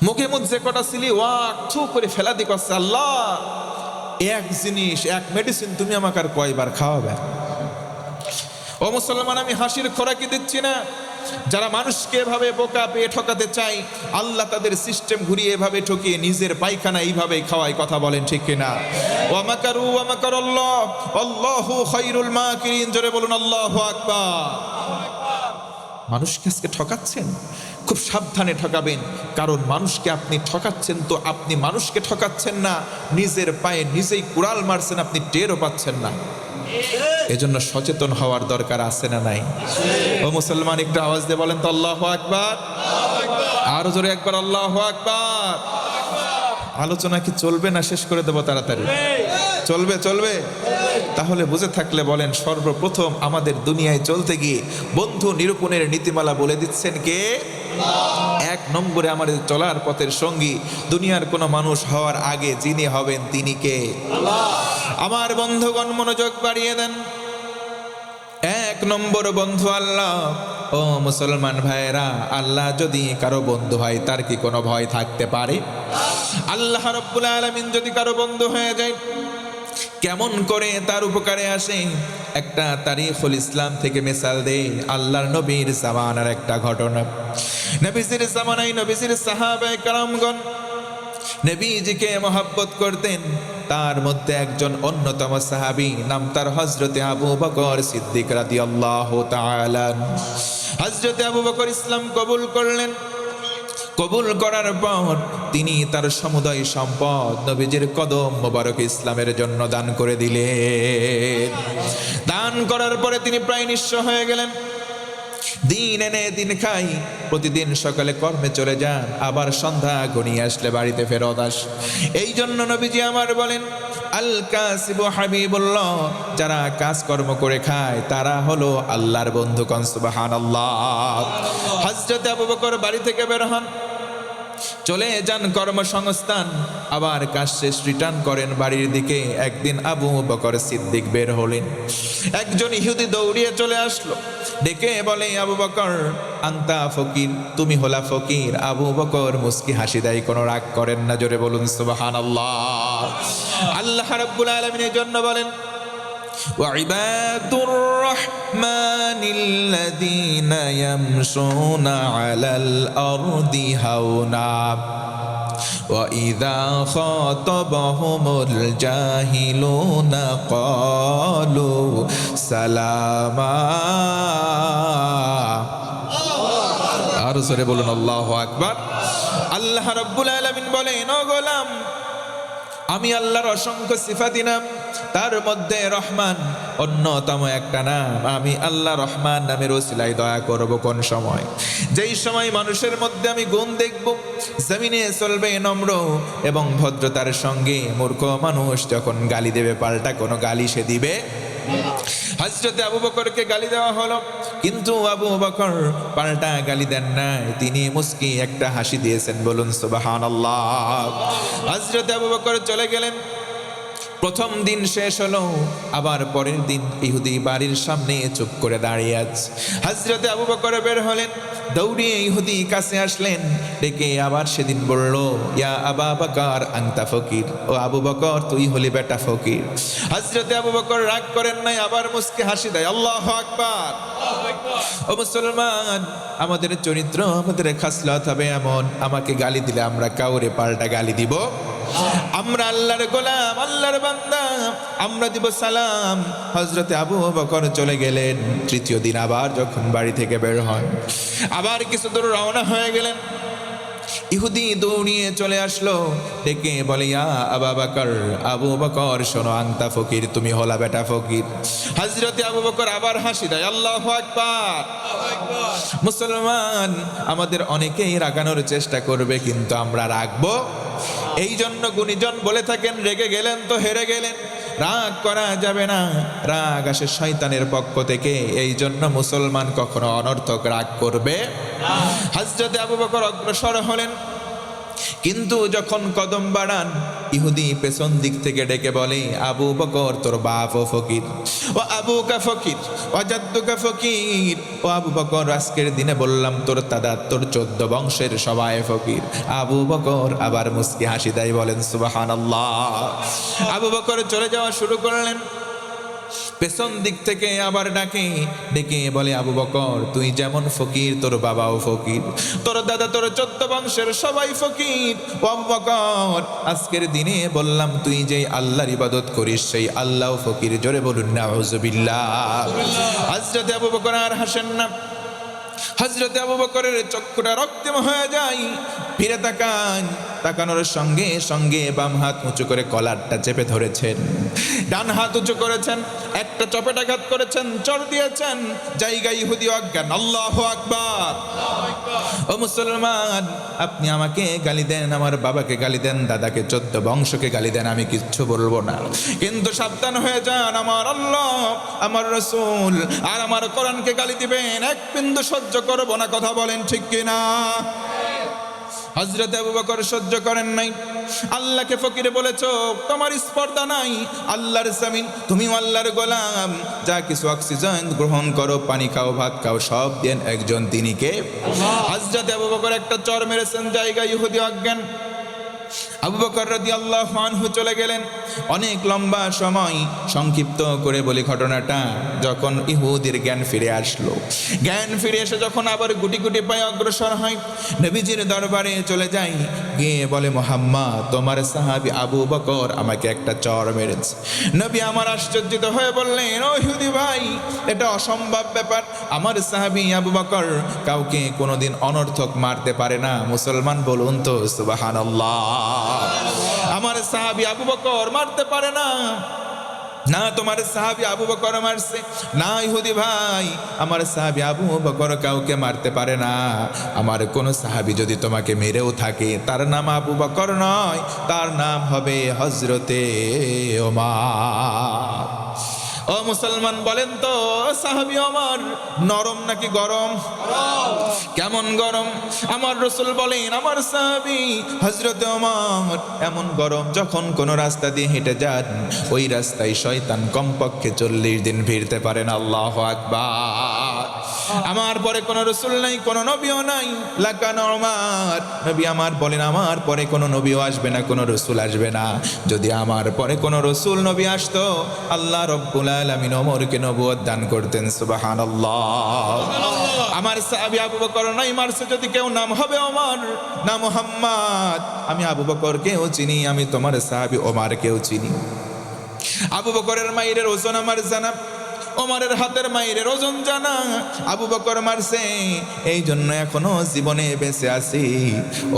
মুখে মুখ যে কটা ছিলি ওয়াক থু করে ফেলা দি করছে, আল্লাহ এক জিনিস এক মেডিসিন তুমি আমাকে আর কয়বার খাওয়াবে? ও মুসলমান, আমি হাসির খোরাকি দিচ্ছি না, যারা মানুষকে এভাবে বোকা পেয়ে ঠকাতে চাই আল্লাহ তাদের সিস্টেম ঘুরিয়ে এভাবে ঠকিয়ে নিজের পায়খানা এইভাবে খাওয়ায়, কথা বলেন ঠিক কিনা? ওয়া মাকারু ওয়া মাকারাল্লাহ আল্লাহু খায়রুল মাকিরিন, জোরে বলুন আল্লাহু আকবার। মানুষকে আজকে ঠকাচ্ছেন, খুব সাবধানে ঠকাবেন, কারণ মানুষকে আপনি ঠকাচ্ছেন তো আপনি মানুষকে ঠকাচ্ছেন না, নিজের পায়ে নিজেই কুড়াল মারছেন, আপনি টেরও পাচ্ছেন না। এজন্য সচেতন হওয়ার দরকার আছে না নাই? ও মুসলমান, একটু আওয়াজ দিয়ে বলেন তো আল্লাহু আকবার, আরো জোরে একবার আল্লাহু আকবার। আলোচনা কি চলবে না শেষ করে দেবো তাড়াতাড়ি? চলবে। তাহলে বুঝে থাকলে বলেন, সর্বপ্রথম আমাদের দুনিয়ায় চলতে গিয়ে বন্ধু নিরূপণের নীতিমালা বলে দিচ্ছেন কে? 1 নম্বরে আমাদের চলার পথের সঙ্গী দুনিয়ার কোনো মানুষ হওয়ার আগে যিনি হবেন তিনি কে? আমার বন্ধুগণ মনোযোগ বাড়িয়ে দেন, 1 নম্বর বন্ধু আল্লাহ। ও মুসলমান ভাইরা, আল্লাহ যদি কারো বন্ধু হয় তার কি কোনো ভয় থাকতে পারে? আল্লাহ রাব্বুল আলামিন যদি কারো বন্ধু হয়ে যায় কেমন করে তার উপকারে আসে একটা তারিখুল ইসলাম থেকে মিসাল দেয় আল্লাহর নবীর জামানার একটা ঘটনা। নবীজির জামানায় নবীজির সাহাবায়ে কেরামগণ নবীজিকে মহব্বত করতেন। তার মধ্যে একজন অন্যতম সাহাবী, নাম তার হযরতে আবু বকর সিদ্দিক রাদিয়াল্লাহু তাআলা। হযরতে আবু বকর ইসলাম কবুল করলেন। কবুল করার পর তিনি তার সমুদয় সম্পদ নবীজির কদম মোবারক ইসলামের জন্য দান করে দিলেন। দান করার পরে তিনি প্রায় নিঃস্ব হয়ে গেলেন। দিন এনে দিন খাই, প্রতিদিন সকালে কর্মে চলে যান, আবার সন্ধ্যা ঘনিয়ে আসলে বাড়িতে ফেরত আস। এই জন্য নবীজি আমার বলেন, আল কাসিবু হাবিবুল্লাহ, যারা কাজকর্ম করে খায় তারা হলো আল্লাহর বন্ধু। কোন সুবহানাল্লাহ। হযরত আবু বকর বাড়ি থেকে বের হন, চলে যান কর্মসংস্থান, আবার কাজ শেষ রিটার্ন করেন বাড়ির দিকে। একদিন আবু বকর সিদ্দিক বের হলেন, একজন ইহুদি দৌড়িয়ে চলে আসলো, ডেকে বলে, আবু বকর আনতা ফকির, তুমি হলা ফকির। আবু বকর মুস্কি হাসি দেয়, কোনো রাগ করেন না, জোরে বলুন সুবহানাল্লাহ। আল্লাহ রাব্বুল আলামিনের জন্য বলেন, وعباد الرحمن الذين يمشون على الأرض هونا وإذا خاطبهم الجاهلون قالوا سلاما। আর জোরে বলুন আল্লাহু আকবার। আল্লাহ রাব্বুল আলামিন বলেন, ও গোলাম, আমি আল্লাহর অসংখ্য সিফাতি নাম, তার মধ্যে রহমান অন্যতম একটা নাম। আমি আল্লাহ রহমান নামের ওসিলায় দয়া করব কোন সময়? যেই সময় মানুষের মধ্যে আমি গুণ দেখব, জমিনে চলবে নম্র এবং ভদ্রতার সঙ্গে। মূর্খ মানুষ যখন গালি দেবে, পাল্টা কোনো গালি সে দিবে। হযরতে আবু বকরকে গালি দেওয়া হলো, কিন্তু আবু বকর পাল্টা গালি দেন নাই, তিনি মুস্কি একটা হাসি দিয়েছেন। বলুন সুবহানাল্লাহ। হযরতে আবু বকর চলে গেলেন। প্রথম দিন শেষ হলো, আবার পরের দিন ইহুদি বাড়ির সামনে চুপ করে দাঁড়িয়ে আছে। হযরতে আবু বকর বের হলেন, দৌড়িয়ে ইহুদি কাছে আসলেন, ডেকে আবার সেদিন বলল, ইয়া আবা বকর আনতা ফকির, ও আবু বকর তুই হলি বেটা ফকির। হযরতে আবু বকর রাগ করেন নাই, আবার মুস্কি হাসি দেয়। আল্লাহু আকবার। ও মুসলমান, আমাদের চরিত্র, আমাদের খাসলত হবে এমন, আমাকে গালি দিলে আমরা কাউরে পাল্টা গালি দিব? আমরা আল্লাহর গোলাম, আল্লাহর বান্দা, আমরা দিব সালাম। হযরতে আবু বকর চলে গেলেন। তৃতীয় দিন আবার যখন বাড়ি থেকে বের হন, আবার কিছু দূর রওনা হয়ে গেলেন। ইহুদি দৌড়িয়ে চলে আসলো, ডেকে বলে, ইয়া আবা বকর, আবু বকর শোনো, আনতা ফকির, তুমি হলা বেটা ফকির। হযরতে আবু বকর আবার হাসি দেয়। আল্লাহু আকবার। মুসলমান, আমাদের অনেকেই রাগানোর চেষ্টা করবে, কিন্তু আমরা রাখবো? এই জন্য গুণীজন বলে থাকেন, রেগে গেলেন তো হেরে গেলেন। রাগ করা যাবে না, রাগ আসে শয়তানের পক্ষ থেকে। এই জন্য মুসলমান কখনো অনর্থক রাগ করবে না। হযরতে আবু বকর অগ্রসর হলেন, কিন্তু যখন কদম বাড়ান, ইহুদি পেছন দিক থেকে ডেকে বলে, আবু বকর তোর বাপ ও ফকির, ও আবুকা ফকির, ও জাদ্দুকা ফকির। ও আবু বকর, আজকের দিনে বললাম তোর দাদা, তোর 14 বংশের সবাই ফকির। আবু বকর আবার মুস্কি হাসি দেয়। বলেন সুবহানাল্লাহ। আবু বকর চলে যাওয়া শুরু করলেন। পেছন দিক থেকে আবার ডেকে বলে, আবু বকর তুই যেমন ফকির, তোর বাবাও ফকির, তোর দাদা, তোর 14 বংশের সবাই ফকির। ও আবু বকর, আজকের দিনে বললাম তুই যে আল্লাহর ইবাদত করিস, সেই আল্লাহ ফকির। জোরে বলুন নাউজুবিল্লাহ। হযরতে আবু বকর আর হাসেন না। হযরতে আবু বকরের চক্ষুটা রক্তম হয়ে যায়। ফিরে তাকানোর সঙ্গে সঙ্গে বাম হাত উঁচু করে কলারটা চেপে ধরেছেন, ডান হাত উঁচু করেছেন, একটা চপেটাঘাত করেছেন, চর দিয়েছেন, জায়গায় ইহুদি অজ্ঞান। আল্লাহু আকবার। ও মুসলমান, আপনি আমাকে গালি দেন, আমার বাবাকে গালি দেন, দাদাকে 14 বংশকে গালি দেন, আমি কিচ্ছু বলবো না, কিন্তু সাবধান হয়ে যান, আমার আল্লাহ, আমার রাসূল আর আমার কোরআনকে গালি দিবেন, এক বিন্দু সহ্য করবো না। কথা বলেন ঠিক কিনা? হযরত আবু বকর সহ্য করেন নাই। আল্লাহকে ফকির বলেছো, তোমার স্পর্ধা নাই। আল্লাহর জমিন, তুমিও আল্লাহর গোলাম। যা কিছু অক্সিজেন গ্রহণ করো, পানি খাও, ভাত খাও, সব দেন একজন, তিনি কে? হযরত আবু বকর একটা চর মেরেছেন, জায়গায় ইহুদি অজ্ঞান। আবু বকর রাদিয়াল্লাহু আনহু চলে গেলেন। অনেক লম্বা সময় সংক্ষিপ্ত করে বলি ঘটনাটা। যখন ইহুদির জ্ঞান ফিরে আসলো, জ্ঞান ফিরে এসে যখন আবার গুটি গুটি পায়ে অগ্রসর হয়, নবীজির দরবারে চলে যায়, গিয়ে বলে, মুহাম্মদ, তোমার সাহাবী আবু বকর আমাকে একটা চর মেরেছে। নবী আমার আশ্চর্যিত হয়ে বললেন, ও ইহুদি ভাই, এটা অসম্ভব ব্যাপার। আমার সাহাবী আবু বকর কাউকে কোনোদিন অনর্থক মারতে পারে না। মুসলমান বলুন তো সুবহানাল্লাহ। আমার সাহাবী আবু বকর মারতে পারে না। না তোমার সাহাবী আবু বকর মারছে, না ইহুদি ভাই, আমার সাহাবী আবু বকর কাউকে মারতে পারে না। আমার কোন সাহাবী যদি তোমাকে মেরেও থাকে, তার নাম আবু বকর নয়, তার নাম হবে হযরতে ওমর। ও মুসলমান বলেন তো, সাহাবী ওমর নরম নাকি গরম? কেমন গরম? আমার রাসূল বলেন, আমার সাহাবী হযরত ওমর এমন গরম, যখন কোন রাস্তা দিয়ে হেঁটে যান, ওই রাস্তায় শয়তান কমপক্ষে 40 দিন ভিড়তে পারেন। আল্লাহু আকবার। আমার পরে কোন রাসূল নাই, কোন নবীও নাই। লাকান ওমর, নবী আমার বলেন, আমার পরে কোন নবীও আসবে না, কোন রাসূল আসবে না। যদি আমার পরে কোন রাসূল নবী আসতো, আল্লাহ রাব্বুল আলামিন ওমরকে নবুয়ত দান করতেন। সুবহানাল্লাহ। আমার সাহাবী আবু বকর নাই মারছে যদি কেউ, নাম হবে ওমর, না মুহাম্মদ। আমি আবু বকরকেও চিনি, আমি তোমার সাহাবী ওমরকেও চিনি। আবু বকরের মায়ের ওজন আমার জানা, ওমরের হাতের মায়ের ওজন জানা। আবু বকর মারছে, এই জন্য এখনো জীবনে বেঁচে আছি।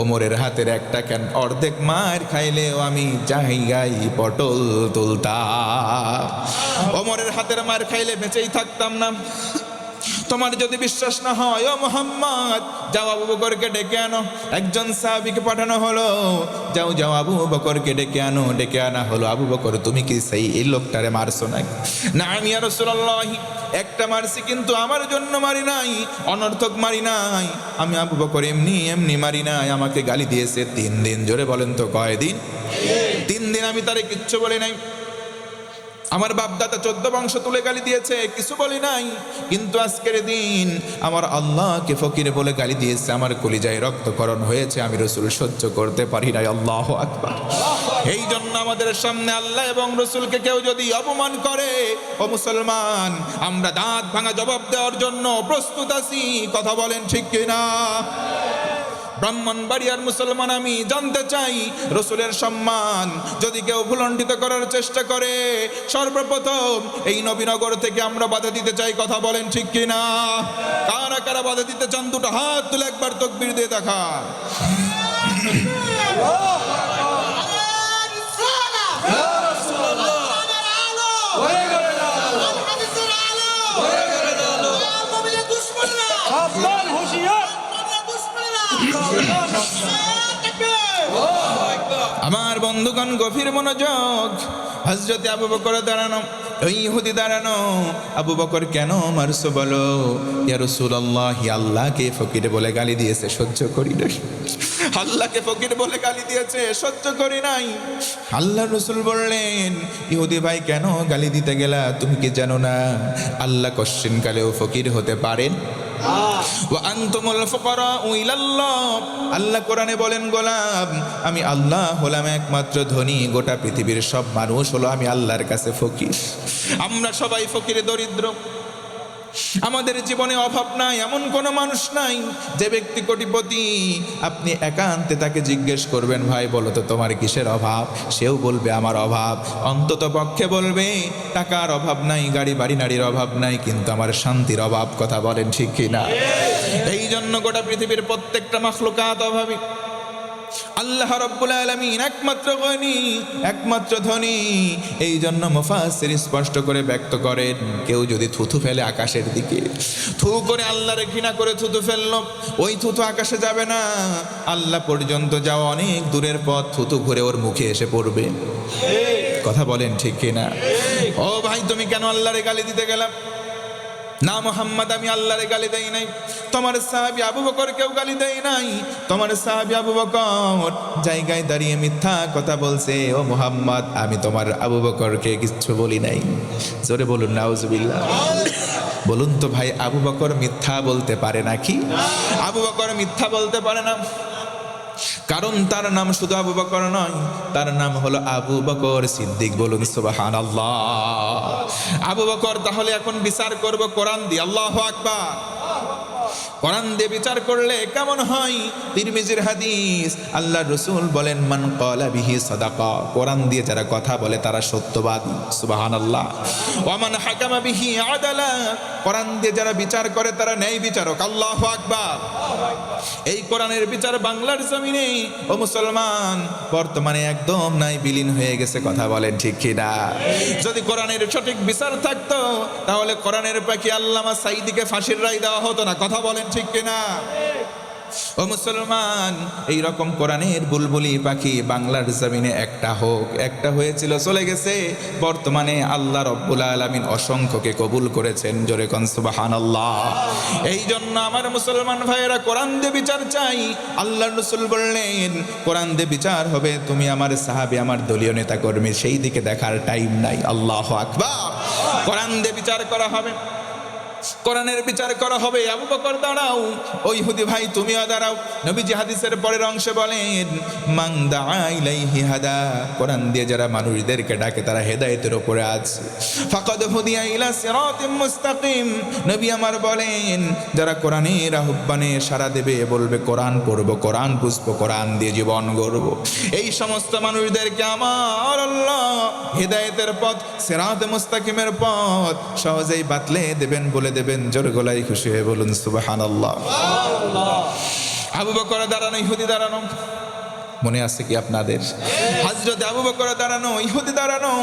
ওমরের হাতের একটা কেন অর্ধেক মার খাইলেও আমি জায়গায় পটল তুলতাম। ওমরের হাতের মার খাইলে বেঁচেই থাকতাম না। তোমার যদি বিশ্বাস না হয়, ও মুহাম্মদ, যাও আবু বকরকে ডেকে আনো। একজন সাহাবীকে পাঠানো হলো, যাও যাও আবু বকরকে ডেকে আনো। ডেকে আনা হলো, আবু বকর, তুমি কি সেই এই লোকটারে মারছো নাকি? না, আমি ইয়া রাসূলুল্লাহ একটা মারছি, কিন্তু আমার জন্য মারি নাই, অনর্থক মারি নাই। আমি আবু বকর এমনি এমনি মারি নাই, আমাকে গালি দিয়েছে 3 দিন। জোরে বলেন তো, কয় দিন? 3 দিন আমি তারে কিচ্ছু বলি নাই। আমার বাপদাদা 14 বংশ তুলে গালি দিয়েছে, কিছু বলি নাই। কিন্তু আজকের দিন আমার আল্লাহকে ফকির বলে গালি দিয়েছে, আমার কলিজায় রক্তক্ষরণ হয়েছে, আমি রাসূল সহ্য করতে পারি নাই। আল্লাহু আকবার। এই জন্য আমাদের সামনে আল্লাহ এবং রাসূলকে কেউ যদি অপমান করে, ও মুসলমান, আমরা দাঁত ভাঙা জবাব দেওয়ার জন্য প্রস্তুত আছি। কথা বলেন ঠিক কিনা? ব্রাহ্মণবাড়িয়ার মুসলমান, আমি জানতে চাই, রাসূলের সম্মান যদি কেউ ভুলণ্ঠিত করার চেষ্টা করে, সর্বপ্রথম এই নবীনগর থেকে আমরা বাধা দিতে চাই। কথা বলেন ঠিক কিনা? কারা কারা বাধা দিতে চান, দুটো হাত তুলে একবার তাকবীর দিয়ে দেখা। আমার বন্ধুগণ, গভীর মনোযোগ। হযরত আবু বকর দাঁড়ানো, ওই ইহুদি দাঁড়ানো। আবু বকর, কেন মারছো বলো? ইয়া রাসূলুল্লাহ, আল্লাহকে ফকির বলে গালি দিয়েছে, সহ্য করি নাই। আল্লাহকে ফকির বলে গালি দিয়েছে, সহ্য করি নাই। আল্লাহ রাসূল বললেন, ইহুদি ভাই, কেন গালি দিতে গেলা? তুমি কি জানো না আল্লাহ কশ্চিন কালেও ফকির হতে পারেন? ওয়া আনতুমুল ফুকারাউ ইলাল্লাহ। আল্লাহ কোরআনে বলেন, গোলাম, আমি আল্লাহ হলাম একমাত্র ধনী, গোটা পৃথিবীর সব মানুষ হলো আমি আল্লাহর কাছে ফকির। আমরা সবাই ফকিরে, দরিদ্র। আমাদের জীবনে অভাব নাই এমন কোনো মানুষ নাই। যে ব্যক্তি কোটিপতি, আপনি একান্তে তাকে জিজ্ঞেস করবেন, ভাই বলো তো তোমার কিসের অভাব? সেও বলবে আমার অভাব, অন্তত পক্ষে বলবে টাকার অভাব নাই, গাড়ি বাড়ি নারীর অভাব নাই, কিন্তু আমার শান্তির অভাব। কথা বলেন ঠিক কিনা? এই জন্য গোটা পৃথিবীর প্রত্যেকটা মাখলুকাত অভাবী। আল্লাহ রাব্বুল আলামিন একমাত্র গনি, একমাত্র ধনী। এই জন্য মুফাসসির স্পষ্ট করে ব্যক্ত করেন, কেউ যদি থুথু ফেলে আকাশের দিকে, থু করে আল্লাহরে ঘৃণা করে থুথু ফেললো, ওই থুথু আকাশে যাবে না, আল্লাহ পর্যন্ত যাওয়া অনেক দূরের পথ। থুথু ঘুরে ওর মুখে এসে পড়বে। কথা বলেন ঠিক কিনা? ও ভাই, তুমি কেন আল্লাহরে গালি দিতে গেলাম? না মুহাম্মদ, আমি আল্লাহরে গালি দেই নাই। তোমার সাহাবী আবু বকর কেউ গালি দেই নাই। তোমার সাহাবী আবু বকর জায়গায় দাঁড়িয়ে মিথ্যা কথা বলছে। ও মুহাম্মদ, আমি তোমার আবু বকরকে কিচ্ছু বলি নাই। জোরে বলুন নাউজুবিল্লাহ। বলুন তো ভাই, আবু বকর মিথ্যা বলতে পারে নাকি? আবু বকর মিথ্যা বলতে পারে না। কারণ তার নাম শুধু আবু বকর নয়, তার নাম হলো আবু বকর সিদ্দিক। বলুন সুবহানাল্লাহ। আবু বকর তাহলে এখন বিচার করব কোরআন দিয়ে। আল্লাহু আকবার। কোরআন দিয়ে বিচার করলে কেমন হয়? তিরমিজির হাদিস, আল্লাহর রাসূল বলেন, মান ক্বালা বিহি সাদাকা। কোরআন দিয়ে যারা কথা বলে তারা সত্যবাদী। সুবহানাল্লাহ। ওয়া মান হাকামা বিহি আদালা। কোরআন দিয়ে যারা বিচার করে তারা ন্যায় বিচারক। আল্লাহু আকবার। এই কোরআনের বিচার বাংলার জমিনে ও মুসলমান বর্তমানে একদম নাই, বিলীন হয়ে গেছে। কথা বলেন ঠিক কিনা? যদি কোরআনের সঠিক বিচার থাকতো তাহলে কোরআনের পাখি আল্লামা সাঈদীকে ফাঁসির রায় দেওয়া হতো না। কথা বলেন ঠিক কিনা? ও মুসলমান, এই রকম কোরআনের বুলবুলি পাখি বাংলার জমিনে একটা হোক, একটা হয়েছিল, চলে গেছে। বর্তমানে আল্লাহ রব্বুল আলামিন অসংখ্যকে কবুল করেছেন। জোরে কোন সুবহানাল্লাহ। এই জন্য আমার মুসলমান ভাইয়েরা কোরআন দিয়ে বিচার চাই। আল্লাহর রাসূল বললেন কোরআন দিয়ে বিচার হবে। তুমি আমার সাহাবী, আমার দলীয় নেতা কর্মী, সেই দিকে দেখার টাইম নাই। আল্লাহু আকবার। কোরআন দিয়ে বিচার করা হবে, কোরআনের বিচার করা হবে। আবু বকর দাঁড়াও, ওই ইহুদি ভাই তুমিও দাঁড়াও। নবীজি হাদিসের পরের অংশে বলেন, মান দাআ ইলাইহি হাদা। কোরআন দিয়ে যারা মানুষদেরকে ডাকে তারা হেদায়েতের উপরে আছে। ফাকাদ হুদিয়া ইলা সিরাতিম মুস্তাকিম। নবী আমার বলেন, যারা কোরআনের আহ্বানে সাড়া দেবে, বলবে কোরআন পড়ব, কোরআন বুঝবো, কোরআন দিয়ে জীবন গড়ব, এই সমস্ত মানুষদেরকে আমার আল্লাহ হেদায়েতের পথ, সিরাতে মুস্তাকিমের পথ সহজেই বাতলে দেবেন, বলে দেবেন। জোরে গলায় খুশি হয়ে বলুন সুবহানাল্লাহ। আবু বকর দাঁড়ানো, ইহুদি দাঁড়ানো, মনে আছে কি আপনাদের? হযরত আবু বকর দাঁড়ানো, ইহুদি দাঁড়ানো।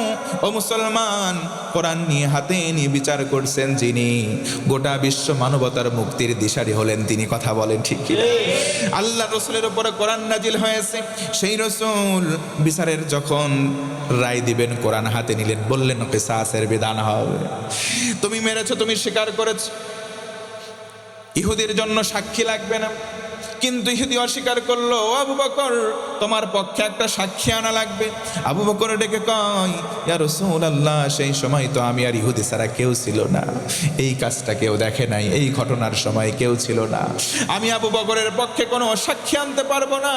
ও মুসলমান, কোরআন নিয়ে হাতে নিয়ে বিচার করছেন যিনি, গোটা বিশ্ব মানবতার মুক্তির দিশারি হলেন তিনি। কথা বলেন ঠিক কি? আল্লাহ রাসূলের উপরে কোরআন নাজিল হয়েছে। সেই রাসূল বিচারের যখন রায় দিবেন, কোরআন হাতে নিলেন, বললেন কিসাসের বিধান হবে। তুমি মেরেছো, তুমি স্বীকার করেছো, ইহুদির জন্য সাক্ষী লাগবে না। কিন্তু ইহুদি অস্বীকার করলো, আবু বকর তোমার পক্ষে একটা সাক্ষী আনা লাগবে। আবু বকর ডেকে কয়, ইয়া রাসূলুল্লাহ, সেই সময় তো আমি আর ইহুদি ছাড়া কেউ ছিল না, এই কাজটা কেউ দেখে নাই, এই ঘটনার সময় কেউ ছিল না, আমি আবু বকরের পক্ষে কোনো সাক্ষী আনতে পারবো না।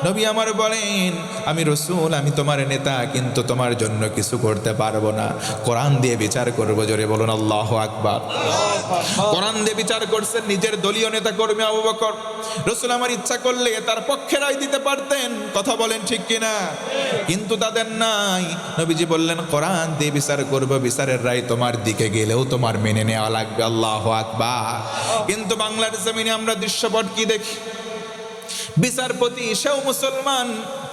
নবী আমার বলেন, আমি রাসূল, আমি তোমার নেতা, কিন্তু তোমার জন্য কিছু করতে পারবো না, কোরআন দিয়ে বিচার করবো। জোরে বলুন আল্লাহু আকবার। কোরআন দিয়ে বিচার করছেন নিজের দলীয় নেতা কর্মী আবু বকর। রাসূল আমার ইচ্ছা করলে তার পক্ষে রায় দিতে পারতেন। কথা বলেন ঠিক কিনা? কিন্তু তাদের নাই। নবীজি বললেন কোরআন দিয়ে বিচার করব, বিচারের রায় তোমার দিকে গেলেও তোমার মেনে নেওয়া লাগবে। আল্লাহু আকবার। কিন্তু বাংলার জমিনে আমরা দৃশ্যপট কি দেখি? বিচারপতি সেও মুসলমান,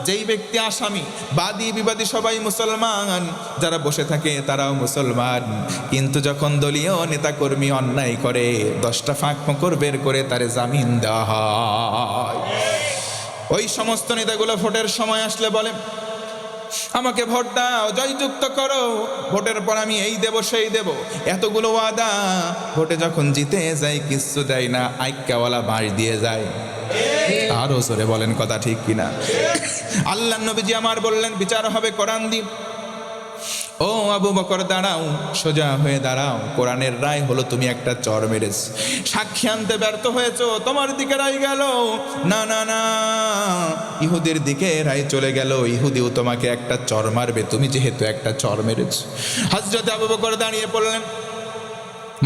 যেই ব্যক্তি আসামি, বাদী বিবাদী সবাই মুসলমান, যারা বসে থাকে তারাও মুসলমান। কিন্তু যখন দলীয় নেতাকর্মী অন্যায় করে 10টা ফাঁক ফোকর বের করে তারে জামিন দেওয়া হয়। ওই সমস্ত নেতাগুলো ভোটের সময় আসলে বলে, আমাকে ভোট দাও, জয়যুক্ত করো, ভোটের পর আমি এই দেব সেই দেব, এতগুলো ওয়াদা। ভোটে যখন জিতে যায় কিচ্ছু দেয় না, আইক্কাওয়ালা বাঁশ দিয়ে যায়। আরো জোরে বলেন কথা ঠিক কিনা? আল্লাহ নবীজি আমার বললেন বিচার হবে কোরআন দিয়ে। ও আবু বকর দাঁড়াও, সোজা হয়ে দাঁড়াও। কোরআনের রায় হলো তুমি একটা চর মেরেছ, সাক্ষী আনতে ব্যর্থ হয়েছো, তোমার দিকে রায় গেল। না না না, ইহুদের দিকে রায় চলে গেল, ইহুদিও তোমাকে একটা চর মারবে, তুমি যেহেতু একটা চর মেরেছ। হযরত আবু বকর দাঁড়িয়ে পড়লেন,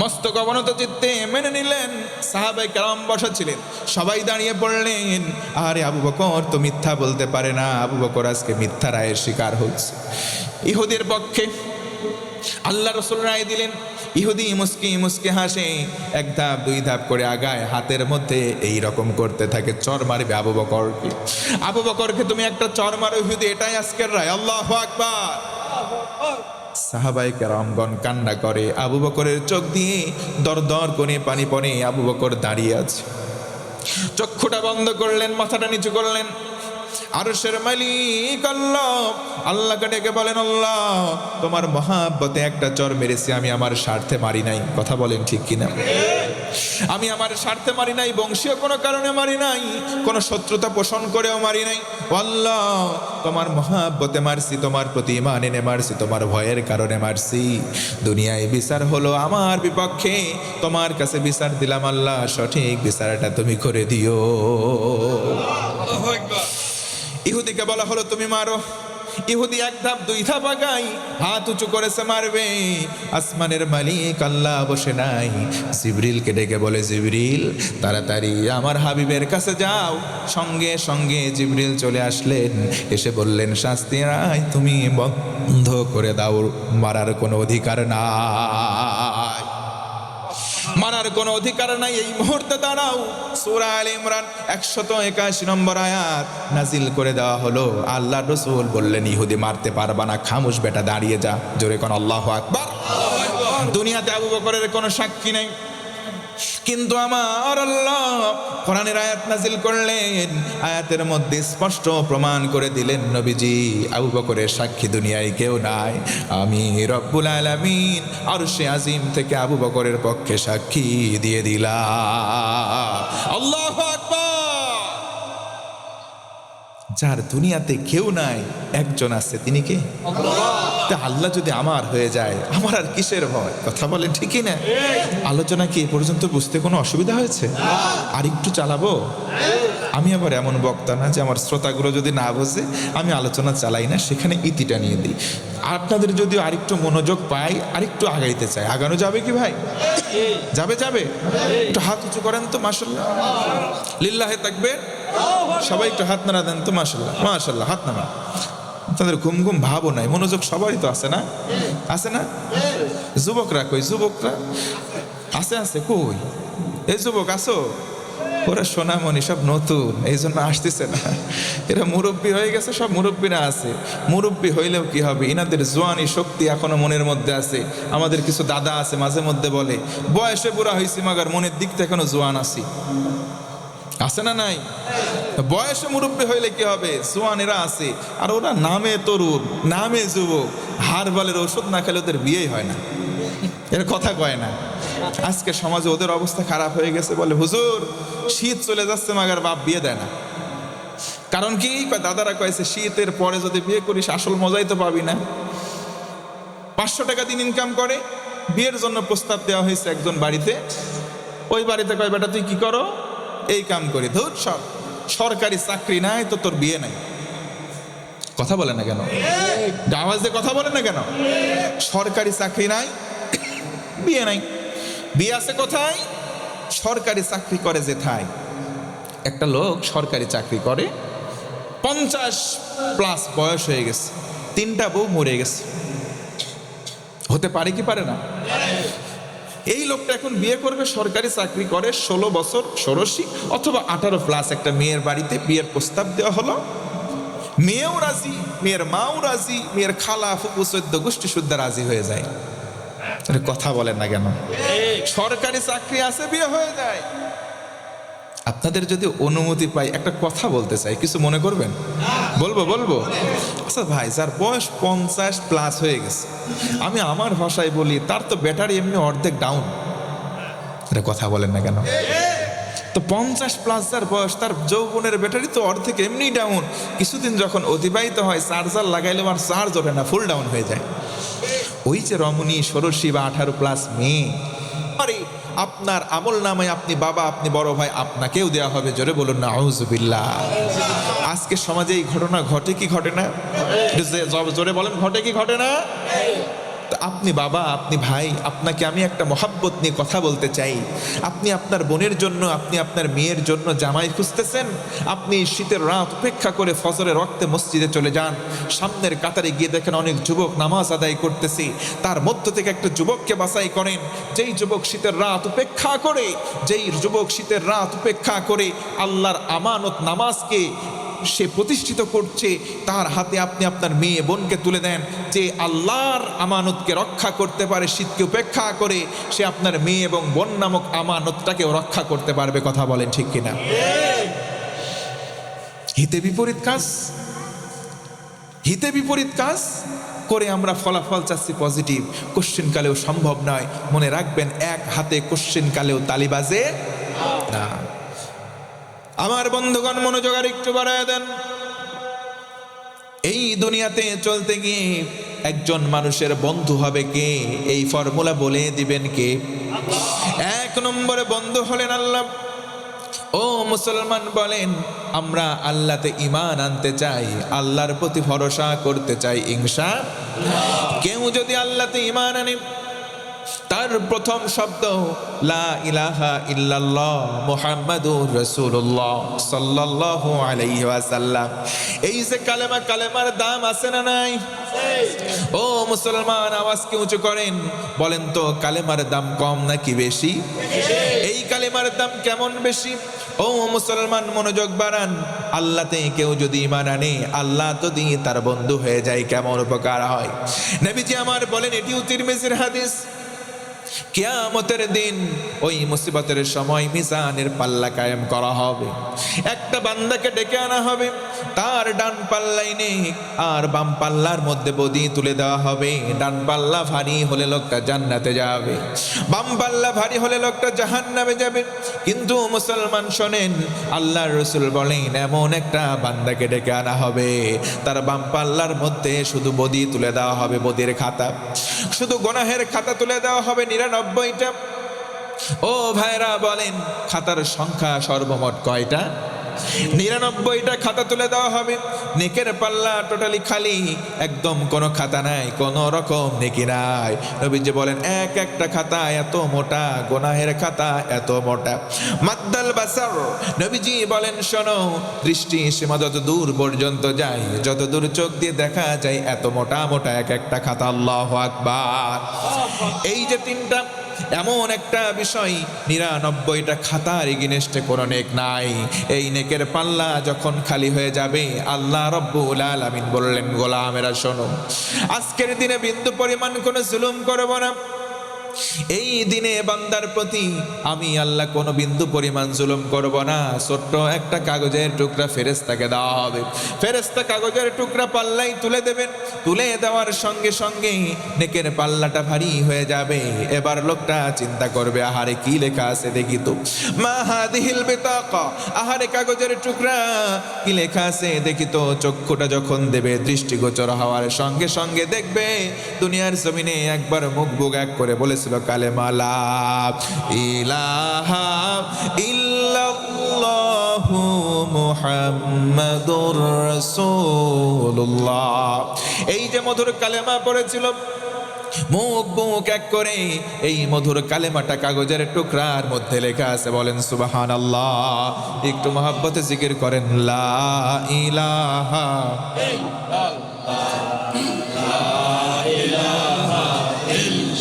মস্তক অবনত চিত্তে মেনে নিলেন। সাহাবায়ে কেরাম বসা ছিলেন, সবাই দাঁড়িয়ে পড়লেন। আরে আবু বকর তো মিথ্যা বলতে পারে না, আবু বকর আজকে মিথ্যা রায়ের শিকার হচ্ছে। ইহুদির পক্ষে আল্লাহ রাসূল রায় দিলেন। ইহুদি মুস্কি মুস্কি হাসে, এক ধাপ দুই ধাপ করে আগায়, হাতের মধ্যে এই রকম করতে থাকে, চর মারবে আবু বকরকে। আবু বকরকে তুমি একটা চর মারো ইহুদি, এটাই আজকের রায়। আল্লাহু আকবার। সাহাবায়ে কেরামগণ কান্না করে, আবু বকরের চোখ দিয়ে দর দর করে পানি পড়ে। আবু বকর দাঁড়িয়ে আছে, চক্ষুটা বন্ধ করলেন, মাথাটা নিচু করলেন। আরশের মালিক আল্লাহ, আল্লাহকে ডেকে বলেন, আল্লাহ তোমার মহাব্বতে একটা চর মেরেছি, আমি আমার স্বার্থে মারি নাই। কথা বলেন ঠিক কিনা? আমি আমার স্বার্থে মারি নাই, বংশীয় কোনো কারণে মারি নাই, কোনো শত্রুতা পোষণ করেও মারি নাই। আল্লাহ তোমার মহাব্বতে মারছি, তোমার প্রতি ঈমান এনে মারছি, তোমার ভয়ের কারণে মারছি। দুনিয়ায় বিচার হলো আমার বিপক্ষে, তোমার কাছে বিচার দিলাম, আল্লাহ সঠিক বিচারটা তুমি করে দিও। ইহুদিকে বলা হলো তুমি মারো। ইহুদি এক ধাপ দুই ধাপ আগাই, হাত উঁচু করেছে মারবে। আসমানের মালিক আল্লাহ বসে নাই, জিবরিলকে ডেকে বলে, জিবরিল তাড়াতাড়ি আমার হাবিবের কাছে যাও। সঙ্গে সঙ্গে জিবরিল চলে আসলেন, এসে বললেন, শাস্তি নাই, তুমি বন্ধ করে দাও, মারার কোনো অধিকার নাই, মারার কোনো অধিকার নাই, এই মুহূর্তে দাঁড়াও। সূরা আলে ইমরান 181 নম্বর আয়াত নাজিল করে দেওয়া হলো। আল্লাহর রাসূল বললেন, ইহুদি মারতে পারবা না, খামোশ বেটা, দাঁড়িয়ে যা। জোরে কোন আল্লাহু আকবার। দুনিয়াতে আবু বকরের কোনো সাক্ষী নেই, কিন্তু আমার আল্লাহ কোরআনের আয়াত নাজিল করলেন। আয়াতের মধ্যে স্পষ্ট প্রমাণ করে দিলেন, নবীজি আবু বকরের সাক্ষী দুনিয়ায় কেউ নাই, আমি রব্বুল আলামিন আরশে আজিম থেকে আবু বকরের পক্ষে সাক্ষী দিয়ে দিলাম। আল্লাহু আকবার। যার দুনিয়াতে কেউ নাই, একজন আছে, তিনি কে? আল্লাহ যদি আমার হয়ে যায়, আমার আর কিসের ভয়? কথা বলেন ঠিকই না? আলোচনা কি এ পর্যন্ত বুঝতে কোনো অসুবিধা হয়েছে? আর একটু চালাবো? আমি আবার এমন বক্তা না যে আমার শ্রোতাগুলো যদি না বোঝে আমি আলোচনা চালাই না, সেখানে ইতিটা নিয়ে দিই। আপনাদের যদি আরেকটু মনোযোগ পাই, আরেকটু আগাইতে চাই, আগানো যাবে কি ভাই? যাবে যাবে? একটু হাত উঁচু করেন তো, মাশাআল্লাহ, লিল্লাহে তাকবীর। সবাই একটু হাত নাড়া দেন তো, মাশাআল্লাহ মাশাআল্লাহ, হাত নাড়া। তাদের ঘুম ঘুম ভাবও নাই, মনোযোগ সবারই তো আছে না? আছে না? যুবকরা কই? যুবকরা আছে? আছে কই? এই যুবক আসো? ওরা সোনামণি, সব নতুন, এই জন্য আসতেছে না। এরা মুরব্বী হয়ে গেছে, সব মুরব্বীরা আছে। মুরব্বী হইলেও কি হবে, ইনাদের জোয়ানি শক্তি এখনো মনের মধ্যে আছে। আমাদের কিছু দাদা আছে, মাঝে মধ্যে বলে, বয়সে বুড়া হয়েছি মাগার মনের দিক থেকে এখনো জোয়ান আছি। আছে না নাই? বয়সে মুরব্বী হইলে কি হবে, জোয়ানেরা আছে। আর ওরা নামে তরুণ, নামে যুবক, হারবালের ওষুধ না খেলে ওদের বিয়েই হয় না। এর কথা কয় না। আজকে সমাজে ওদের অবস্থা খারাপ হয়ে গেছে, বলে হুজুর শীত চলে যাচ্ছে মাগার বাপ বিয়ে দেয় না। কারণ কি? দাদারা কয়েছে, শীতের পরে যদি বিয়ে করিস আসল মজাই তো পাবি না। 500 টাকা দিন ইনকাম করে, বিয়ের জন্য প্রস্তাব দেওয়া হয়েছে একজন বাড়িতে। ওই বাড়িতে কয়, বেটা তুই কি করো? এই কাম করি। ধুর, সব সরকারি চাকরি নাই তো তোর বিয়ে নাই। কথা বলে না কেন? আওয়াজ দিয়ে কথা বলে না কেন? সরকারি চাকরি নাই, বিয়ে নাই। বিয়ে আছে কোথায়? সরকারি চাকরি করে যেথায়। একটা লোক সরকারি চাকরি করে, 50+ বয়স হয়ে গেছে, 3টা বউ মরে গেছে। হতে পারে কি পারে না? এই লোকটা এখন বিয়ে করবে, সরকারি চাকরি করে, 16 বছর, 16 অথবা 18+ একটা মেয়ের বাড়িতে বিয়ের প্রস্তাব দেওয়া হলো। মেয়েও রাজি, মেয়ের মাও রাজি, মেয়ের খালা ফুপু 14 গোষ্ঠী শুদ্ধ রাজি হয়ে যায়। কথা বলেন না কেন? সরকারি চাকরি আছে, বিয়ে হয়ে যায়। আপনাদের যদি অনুমতি পাই, একটা কথা বলতে চাই, কিছু মনে করবেন? বলবো। আচ্ছা ভাই, যার বয়স 50+ হয়ে গেছে, আমি আমার ভাষায় বলি, তার তো ব্যাটারি এমনি অর্ধেক ডাউন। এটা কথা বলেন না কেন? তো 50+ যার বয়স, তার যৌবনের ব্যাটারি তো অর্ধেক এমনি ডাউন। কিছুদিন যখন অতিবাহিত হয়, চার্জার লাগাইলেও আর চার্জ ওঠে না, ফুল ডাউন হয়ে যায়। ওই যে রমণী, 16 বা 18+ মেয়ে, আরে আপনার আমল নামায় আপনি বাবা, আপনি বড় ভাই, আপনাকেও দেওয়া হবে। জোরে বলুন না আউযুবিল্লাহ। আজকে সমাজে এই ঘটনা ঘটে কি ঘটে না? জোরে বলেন, ঘটে কি ঘটে না? আপনি বাবা, আপনি ভাই, আপনাকে আমি একটা মহাব্বত নিয়ে কথা বলতে চাই। আপনি আপনার বোনের জন্য, আপনি আপনার মেয়ের জন্য জামাই খুঁজতেছেন। আপনি শীতের রাত উপেক্ষা করে ফজরের রক্তে মসজিদে চলে যান। সামনের কাতারে গিয়ে দেখেন অনেক যুবক নামাজ আদায় করতেছে, তার মধ্য থেকে একটা যুবককে বাছাই করেন। যেই যুবক শীতের রাত উপেক্ষা করে, আল্লাহর আমানত নামাজকে সে প্রতিষ্ঠিত করছে, তার হাতে আপনি আপনার মেয়ে বোনকে তুলে দেন। যে আল্লাহর আমানতকে রক্ষা করতে পারে, শীতকে উপেক্ষা করে, সে আপনার মেয়ে এবং বোন নামক আমানতটাকেও রক্ষা করতে পারবে। কথা বলেন ঠিক কিনা? হিতে বিপরীত কাজ করে আমরা ফলাফল চাচ্ছি পজিটিভ, কোশ্চেন কালেও সম্ভব নয়। মনে রাখবেন, এক হাতে কোশ্চেন কালেও তালি বাজে না। আমার বন্ধুগণ, মনোযোগ আর একটু বাড়ায় দেন। এই দুনিয়াতে চলতে গিয়ে একজন মানুষের বন্ধু হবে কে, এই ফর্মুলা বলে দিবেন কে? 1 নম্বরে বন্ধু হলেন আল্লাহ। ও মুসলমান বলেন, আমরা আল্লাহতে ঈমান আনতে চাই, আল্লাহর প্রতি ভরসা করতে চাই ইনশাআল্লাহ। কেউ যদি আল্লাহতে ঈমান আনে, তার প্রথম শব্দ লা ইলাহা ইল্লাল্লাহ মুহাম্মাদুর রাসূলুল্লাহ সাল্লাল্লাহু আলাইহি ওয়াসাল্লাম। এই যে কালেমা, কালেমার দাম আছে না নাই? ও মুসলমান, আওয়াজ কি উঁচু করেন, বলেন তো কালেমার দাম কম নাকি বেশি? এই কালেমার দাম কেমন বেশি? ও মুসলমান, মনোযোগ বাড়ান। আল্লাহতে কেউ যদি ঈমান আনে, আল্লাহ যদি তার বন্ধু হয়ে যায়, কেমন উপকার হয়। নবীজি আমার বলেন, এটিও তিরমিজির হাদিস, কিয়ামতের দিন ওই মুসিবতের সময় মিজানের পাল্লা কায়েম করা হবে। একটা বান্দাকে ডেকে আনা হবে, তার ডান পাল্লাই নেক আর বাম পাল্লার মধ্যে বদি তুলে দেওয়া হবে। ডান পাল্লা ভারী হলে লোকটা জান্নাতে যাবে, বাম পাল্লা ভারী হলে লোকটা জাহান্নামে যাবে। কিন্তু মুসলমান শোনেন, আল্লাহর রাসূল বলেন, এমন একটা বান্দাকে ডেকে আনা হবে, তার বাম পাল্লার মধ্যে শুধু বদি তুলে দেওয়া হবে, বদির খাতা, শুধু গুনাহের খাতা তুলে দেওয়া হবে 99টা। ও ভাইরা বলেন, খাতার সংখ্যা সর্বমোট কয়টা? 99টা খাতা তুলে দেওয়া হবে। নেকের পাল্লা টোটালি খালি, একদম কোনো খাতা নাই, কোনো রকম নেকি নাই। নবীজি বলেন, এক একটা খাতা এত মোটা, গুনাহের খাতা এত মোটা। মাদ্দাল বাসার, নবীজি বলেন, শোনো, দৃষ্টি সীমা যত দূর পর্যন্ত যায়, যত দূর চোখ দিয়ে দেখা যায়, এত মোটা মোটা এক একটা খাতা। আল্লাহু আকবার। এই যে তিনটা, এমন একটা বিষয়, 99টা খাতার এগেইনস্টে কোনো নেক নাই। এই নেকের পাল্লা যখন খালি হয়ে যাবে, আল্লাহ রব্বুল আলামিন বললেন, গোলামেরা শোনো, আজকের দিনে বিন্দু পরিমাণ কোনো জুলুম করব না। এই দিনে বান্দার প্রতি আমি আল্লাহ কোনো বিন্দু পরিমাণ জুলুম করব না। ছোট্ট একটা কাগজের টুকরা ফেরেশতাকে দেওয়া হবে, ফেরেশতা কাগজের টুকরা পাল্লাই তুলে দেবেন। তুলে দেওয়ার সঙ্গে সঙ্গে নেকের পাল্লাটা ভারী হয়ে যাবে। এবার লোকটা চিন্তা করবে, আহারে কি লেখা আছে দেখি তো, মা হাদিহিল বিতাকা, আহারে কাগজের টুকরা কি লেখা আছে দেখি তো। চক্ষুটা যখন দেবে, দৃষ্টিগোচর হওয়ার সঙ্গে সঙ্গে দেখবে, দুনিয়ার জমিনে একবার মুখ বুক এক করে বলেছিল কালেমা লা ইলাহা ইল্লাল্লাহু মুহাম্মাদুর রাসূলুল্লাহ। এই যে মধুর কালেমা পড়েছিল, মুখ বুক এক করে, এই মধুর কালেমাটা কাগজের টুকরার মধ্যে লেখা আছে। বলেন সুবহানাল্লাহ। একটু মহব্বতে জিকির করেন, লা ইলাহা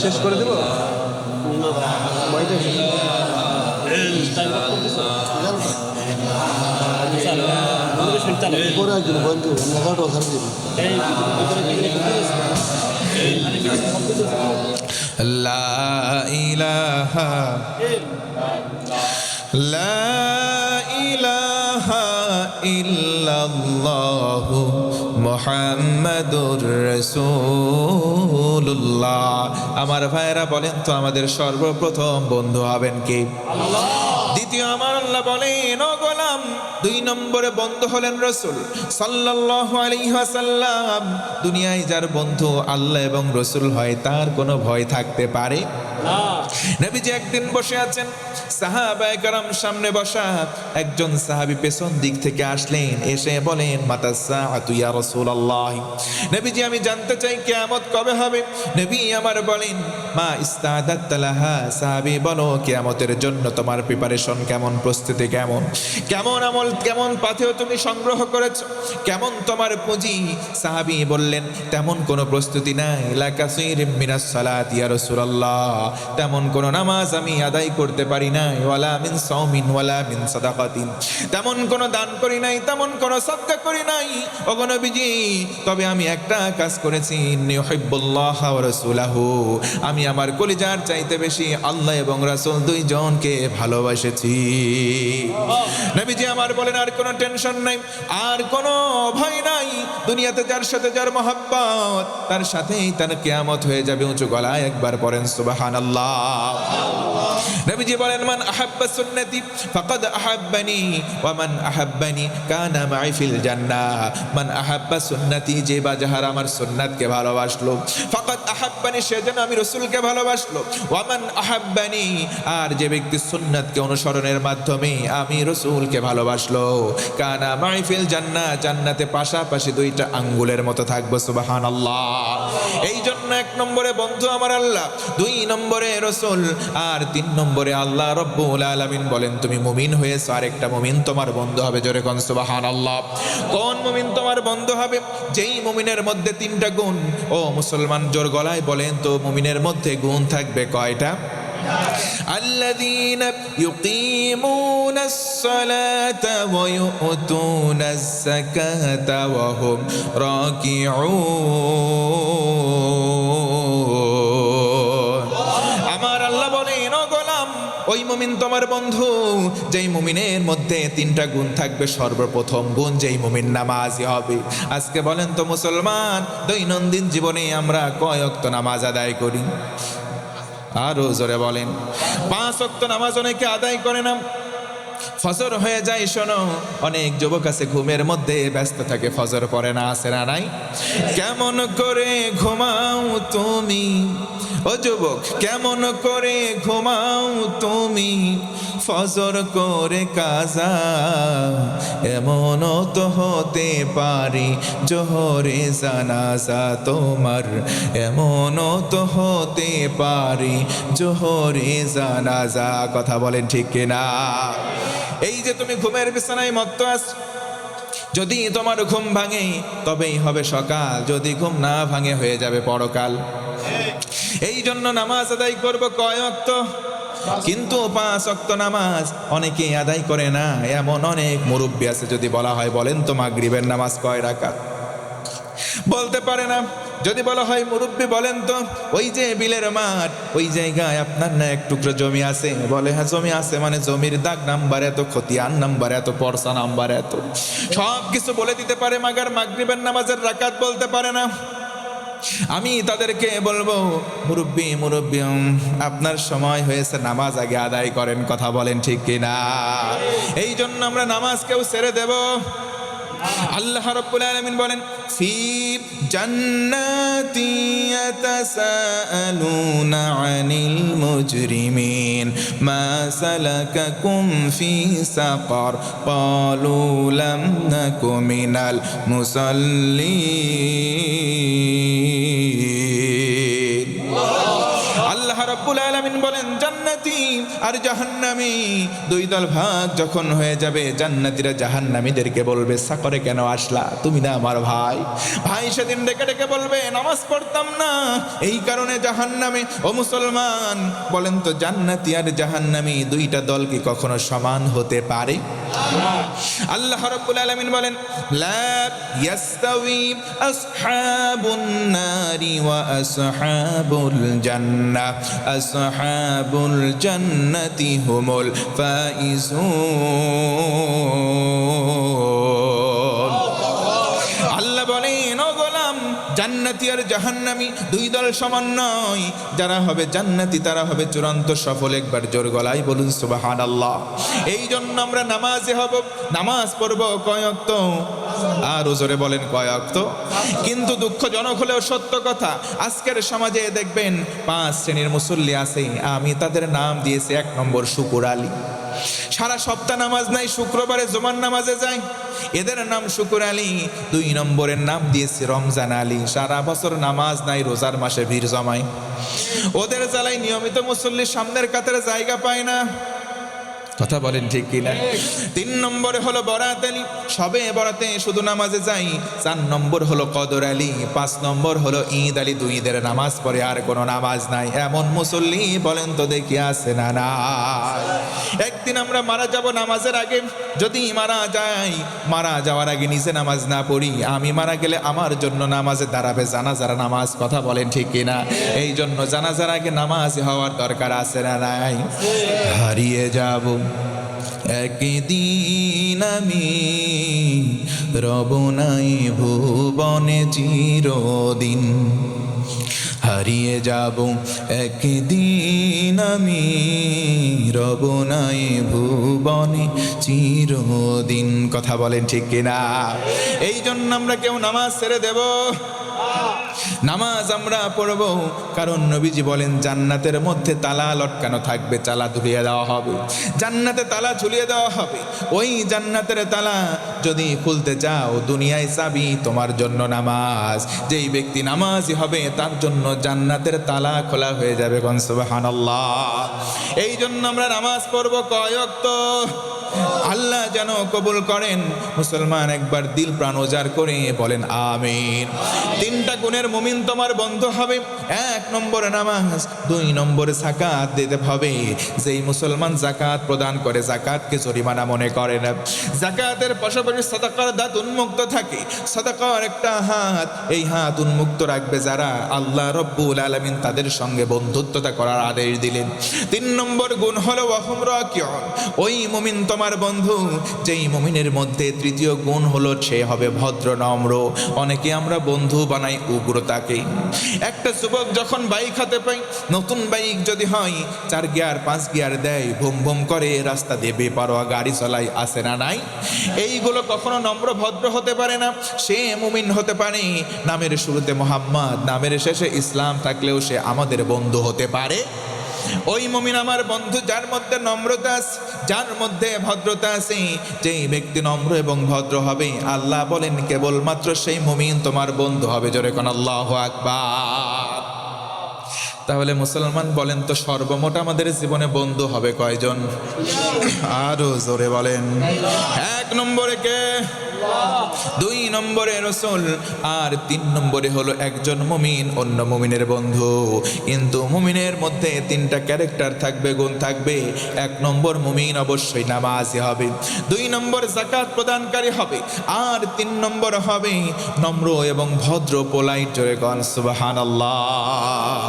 শেষ করে দেব। পরে একজন বন্ধু এগারোটা ওখানে দিব। লা ইলাহা লা ইলাহা ইল্লাল্লাহু মুহাম্মাদুর রাসূলুল্লাহ। আমার ভাইরা বলেন তো, আমাদের সর্বপ্রথম বন্ধু হবেন কে? আল্লাহ। দ্বিতীয় আমার আল্লাহ বলেন, ও গোলাম, 2 নম্বরে বন্ধু হলেন রাসূল সাল্লাল্লাহু আলাইহি ওয়াসাল্লাম। দুনিয়ায় যার বন্ধু আল্লাহ এবং রাসূল হয়, তার কোনো ভয় থাকতে পারে না। নবীজি একদিন বসে আছেন, সাহাবায়ে কেরাম সামনে বসা, একজন সাহাবী পেছন দিক থেকে আসলেন, এসে বলেন, মাতা সাআতু ইয়া রাসূলুল্লাহ। নবীজি, আমি জানতে চাই কিয়ামত কবে হবে? নবী আমার বলেন, মা ইস্তাদাত লাহা। সাহাবী, বলো কিয়ামতের জন্য তোমার প্রিপারেশন কেমন, প্রস্তুতি কেমন, কেমন আমল, কেমন পাথেয় তুমি সংগ্রহ করেছো, কেমন তোমার পুঁজি? সাহাবী বললেন, তেমন কোনো প্রস্তুতি নাই। লা কাসীরিম মিনাস সালাতি ইয়া রাসূলুল্লাহ, তেমন কোন নামাজ আমি আদায় করতে পারি নাই, ওয়ালা মিন সাওমিন ওয়ালা মিন সাদাকাতিন, তেমন কোন দান করি নাই, তেমন কোন সাদকা করি নাই। ওগো নবীজি, তবে আমি একটা কাজ করেছি, ইন্নী উহিব্বুল্লাহ ওয়া রাসূলাহু, আমি আমার কলিজার চাইতে বেশি আল্লাহ এবং রাসূল দুইজনকে ভালোবাসেছি। নবীজি আমার বলেন, আর কোনো টেনশন নাই, আর কোনো ভয় নাই। দুনিয়াতে যার সাথে যার মহব্বত, তার সাথেই তার কিয়ামত হয়ে যাবে। উঁচু গলায় একবার পড়েন সুবহানাল্লাহ। নবীজি বলেন, মান আহাব্বা সুন্নতি ফাকাদ আহাব্বানি ওয়া মান আহাব্বানি কানা মাই ফিল জান্নাহ। মান আহাব্বা সুন্নতি, যে বা যাহারা আমার সুন্নাতকে ভালোবাসলো, ফাকাদ আহাব্বানি, সে যেন আমি রাসূলকে ভালোবাসলো। ওয়া মান আহাব্বানি, আর যে ব্যক্তি সুন্নাতকে অনুসরণের মাধ্যমে আমি রাসূলকে রসুলকে ভালোবাসলো কানা মাইফিল জান্নাহ, জান্নাতে পাশাপাশি দুইটা আঙ্গুলের মতো থাকবো। সুবহানাল্লাহ। এই জন্য 1 নম্বরে বন্ধু আমার আল্লাহ, 2 নম্বরে রসুল, আর 3 নম্বরে আল্লাহ রব্বুল আলামিন বলেন তুমি মুমিন হয়েছো, আরেকটা মুমিন তোমার বন্ধু হবে। জোরে কোন সুবহানাল্লাহ। কোন মুমিন তোমার বন্ধু হবে? যেই মুমিনের মধ্যে 3টা গুণ। ও মুসলমান, জোর গলায় বলেন তো মুমিনের মধ্যে গুণ থাকবে কয়টা? الذين يقيمون الصلاة ويؤتون الزكاة وهم راكعون। আমার আল্লাহ বলেন ও গোলাম, ওই মুমিন তোমার বন্ধু যেই মুমিনের মধ্যে 3টা গুণ থাকবে। সর্বপ্রথম গুণ, যেই মুমিন নামাজি হবে। আজকে বলেন তো মুসলমান, দৈনন্দিন জীবনে আমরা কয় ওয়াক্ত নামাজ আদায় করি? আরো জোরে বলেন। 5 ওয়াক্ত নামাজ অনেকে আদায় করে না। ফজর হয়ে যায়, শোনো অনেক যুবক আছে ঘুমের মধ্যে ব্যস্ত থাকে, ফজর পড়ে না, আছে না নাই? কেমন করে ঘুমাও তুমি ও যুবক, কেমন করে ঘুমাও তুমি ফজর করে কাজা? এমনও তো হতে পারি জোহরে জানাজা তোমার, এমনও তো হতে পারি জোহরে জানাজা। কথা বলেন ঠিক কিনা? এই যে তুমি ঘুমের বিছানায় মত্ত আছো, যদি তোমার ঘুম ভাঙে তবেই হবে সকাল, যদি ঘুম না ভাঙে হয়ে যাবে পরকাল। এই জন্য নামাজ আদায় করব কয় ওয়াক্ত? কিন্তু 5 ওয়াক্ত নামাজ অনেকেই আদায় করে না। এমন অনেক মুরব্বী আছে, যদি বলা হয় বলেন তো মাগরিবের নামাজ কয় রাকাত, বলতে পারে না। যদি বলা হয় মুরব্বী বলেন তো ওই যে বিলের মাঠ, ওই জায়গায় আপনার না এক টুকরো জমি আছে? বলে হ্যাঁ জমি আছে। মানে জমির দাগ নাম্বার এত, খতিয়ান নাম্বার এত, পরসা নাম্বার এত, সব কিছু বলে দিতে পারে, মাগার মাগরিবের নামাজের রাকাত বলতে পারে না। আমি তাদেরকে বলবো মুরব্বী মুরব্বী, আপনার সময় হয়েছে, নামাজ আগে আদায় করেন। কথা বলেন ঠিক কিনা? এই জন্য আমরা নামাজ কেউ ছেড়ে দেব? আল্লাহ রাব্বুল আলামিন বলেন ফি জান্নাতি ইয়াতাসাআলুনা আনিল মুজরিমিন মা সালাকাকুম ফি সাকার ক্বালু লাম নাকু মিনাল মুসাল্লিন। আল্লাহ রাব্বুল আলামিন বলেন জান্নাতি আর জাহান্নামী 2 দল ভাগ যখন হয়ে যাবে, জান্নাতীরা জাহান্নামীদেরকে বলবে সাকরে কেন আসলা? তুমি না আমার ভাই। ভাই সেদিন ডেকে ডেকে বলবে নামাজ পড়তাম না, এই কারণে জাহান্নামে। ও মুসলমান, বলেন তো জান্নাতি আর জাহান্নামী 2টা দল কি কখনো সমান হতে পারে? আল্লাহ রাব্বুল আলামিন বলেন লা ইয়াস্তাওয়ি আসহাবুন নারি ওয়া আসহাবুল জান্নাহ, আসহাবুল জান্নাতি হুমুল ফাইজুন। আল্লাহ বলেন ও গোলাম, জান্নাতি আর জাহান্নামী 2 দল সমান নয়। যারা হবে জান্নাতি তারা হবে চূড়ান্ত সফল। একবার জোর গলায় বলুন সুবহানাল্লাহ। এই জন্য আমরা নামাজে হব, নামাজ পড়ব কয় ওয়াক্ত? আর জোরে বলেন কয় ওয়াক্ত? কিন্তু দুঃখজনক হলেও সত্য কথা, আজকের সমাজে দেখবেন 5 শ্রেণীর মুসল্লি আছে, আমি তাদের নাম দিয়েছি 1 নম্বর শুকুর আলী। সারা সপ্তাহ নামাজ নাই, শুক্রবারে জুমার নামাজে যায়, এদের নাম শুকুর আলী। 2 নম্বরের নাম দিয়েছি রমজান আলী, সারা বছর নামাজ নাই, রোজার মাসে ভিড় জমায়। ওদের জ্বালাই নিয়মিত মুসল্লির সামনের কাতারে জায়গা পায় না। কথা বলেন ঠিক কিনা? 3 নম্বরে হলো বরাত আলী, সবে বরাতে শুধু নামাজে যাই। 4 নম্বর হলো কদর আলী, 5 নম্বর হলো ঈদ আলী। 2 ঈদের নামাজ পড়ে আর কোনো নামাজ নাই। এমন মুসল্লি বলেন তো দেখি আছে না নাই? একদিন আমরা মারা যাব নামাজের আগে, যদি মারা যাই, মারা যাওয়ার আগে নিজে নামাজ না পড়ি, আমি মারা গেলে আমার জন্য নামাজে দাঁড়াবে জানাজার নামাজ। কথা বলেন ঠিক কিনা? এই জন্য জানাজার আগে নামাজ হওয়ার দরকার আছে না নাই? হারিয়ে যাব একদিন আমি, রব নাই ভুবনে চিরদিন। হারিয়ে যাব একদিন আমি, রব নাই ভুবনে চিরদিন। কথা বলেন ঠিক কিনা? এই জন্য আমরা কেউ নামাজ ছেড়ে দেব? নামাজ আমরা পড়ব, কারণ নবীজি বলেন জান্নাতের মধ্যে তালা লটকানো থাকবে, তালা ঝুলিয়ে দেওয়া হবে, জান্নাতে তালা ঝুলিয়ে দেওয়া হবে। ওই জান্নাতের তালা যদি খুলতে চাও, দুনিয়ায় চাবি তোমার জন্য নামাজ। যেই ব্যক্তি নামাজি হবে তার জন্য জান্নাতের তালা খোলা হয়ে যাবে। কোন সুবহানাল্লাহ। এই জন্য আমরা নামাজ পড়ব কয় ওয়াক্ত, আল্লাহ যেন কবুল করেন। মুসলমান একবার দিল প্রাণ উজাড় করে বলেন আমিন। তিনটা গুণের মুমিন তোমার বন্ধু হবে। 1 নম্বরে নামাজ, 2 নম্বরে যাকাত দিতে হবে। যেই মুসলমান যাকাত প্রদান করে, যাকাতকে জরিমানা মনে করে না, যাকাতের পাশাপাশি সাদাকার দাঁত উন্মুক্ত থাকে, সাদাকার একটা হাত, এই হাত উন্মুক্ত রাখবে যারা, আল্লাহ রব্বুল আলামিন তাদের সঙ্গে বন্ধুত্বতা করার আদেশ দিলেন। 3 নম্বর গুণ হলো ওয়াহুম রাকিউন, ওই মুমিন তোমার বন্ধু। যেই মুমিনের মধ্যে 3য় গুণ হলো সে হবে ভদ্র নম্র। অনেকে আমরা বন্ধু বানাই উগ্রতাকে। একটা যুবক যখন বাইক হাতে পাই, নতুন বাইক যদি হয়, 4 গিয়ার 5 গিয়ার দেয়, ভুম ভুম করে রাস্তা দিয়ে বেপরোয়া গাড়ি চালায়, আছে না নাই? এইগুলো কখনো নম্র ভদ্র হতে পারে না। সে মুমিন হতে পারে, নামের শুরুতে মোহাম্মদ, নামের শেষে ইসলাম থাকলেও সে আমাদের বন্ধু হতে পারে। ওই মুমিন আমার বন্ধু যার মধ্যে নম্রতা আছে, যার মধ্যে ভদ্রতা আছে। যেই ব্যক্তি নম্র এবং ভদ্র হবে, আল্লাহ বলেন কেবলমাত্র সেই মুমিন তোমার বন্ধু হবে। জোরে কোন আল্লাহু আকবার। তাহলে মুসলমান বলেন তো, সর্বমোট আমাদের জীবনে বন্ধু হবে কয়জন? আরো জোরে বলেন। 1 নম্বরে কে? 2 নম্বরে রাসূল, আর 3 নম্বরে হলো একজন মুমিন অন্য মুমিনের বন্ধু। কিন্তু মুমিনের মধ্যে 3টা ক্যারেক্টার থাকবে, গুণ থাকবে। 1 নম্বর মুমিন অবশ্যই নামাজি হবে, 2 নম্বর যাকাত প্রদানকারী হবে, আর 3 নম্বর হবে নম্র এবং ভদ্র, পোলাইট। জোরে কোন সুবহানাল্লাহ।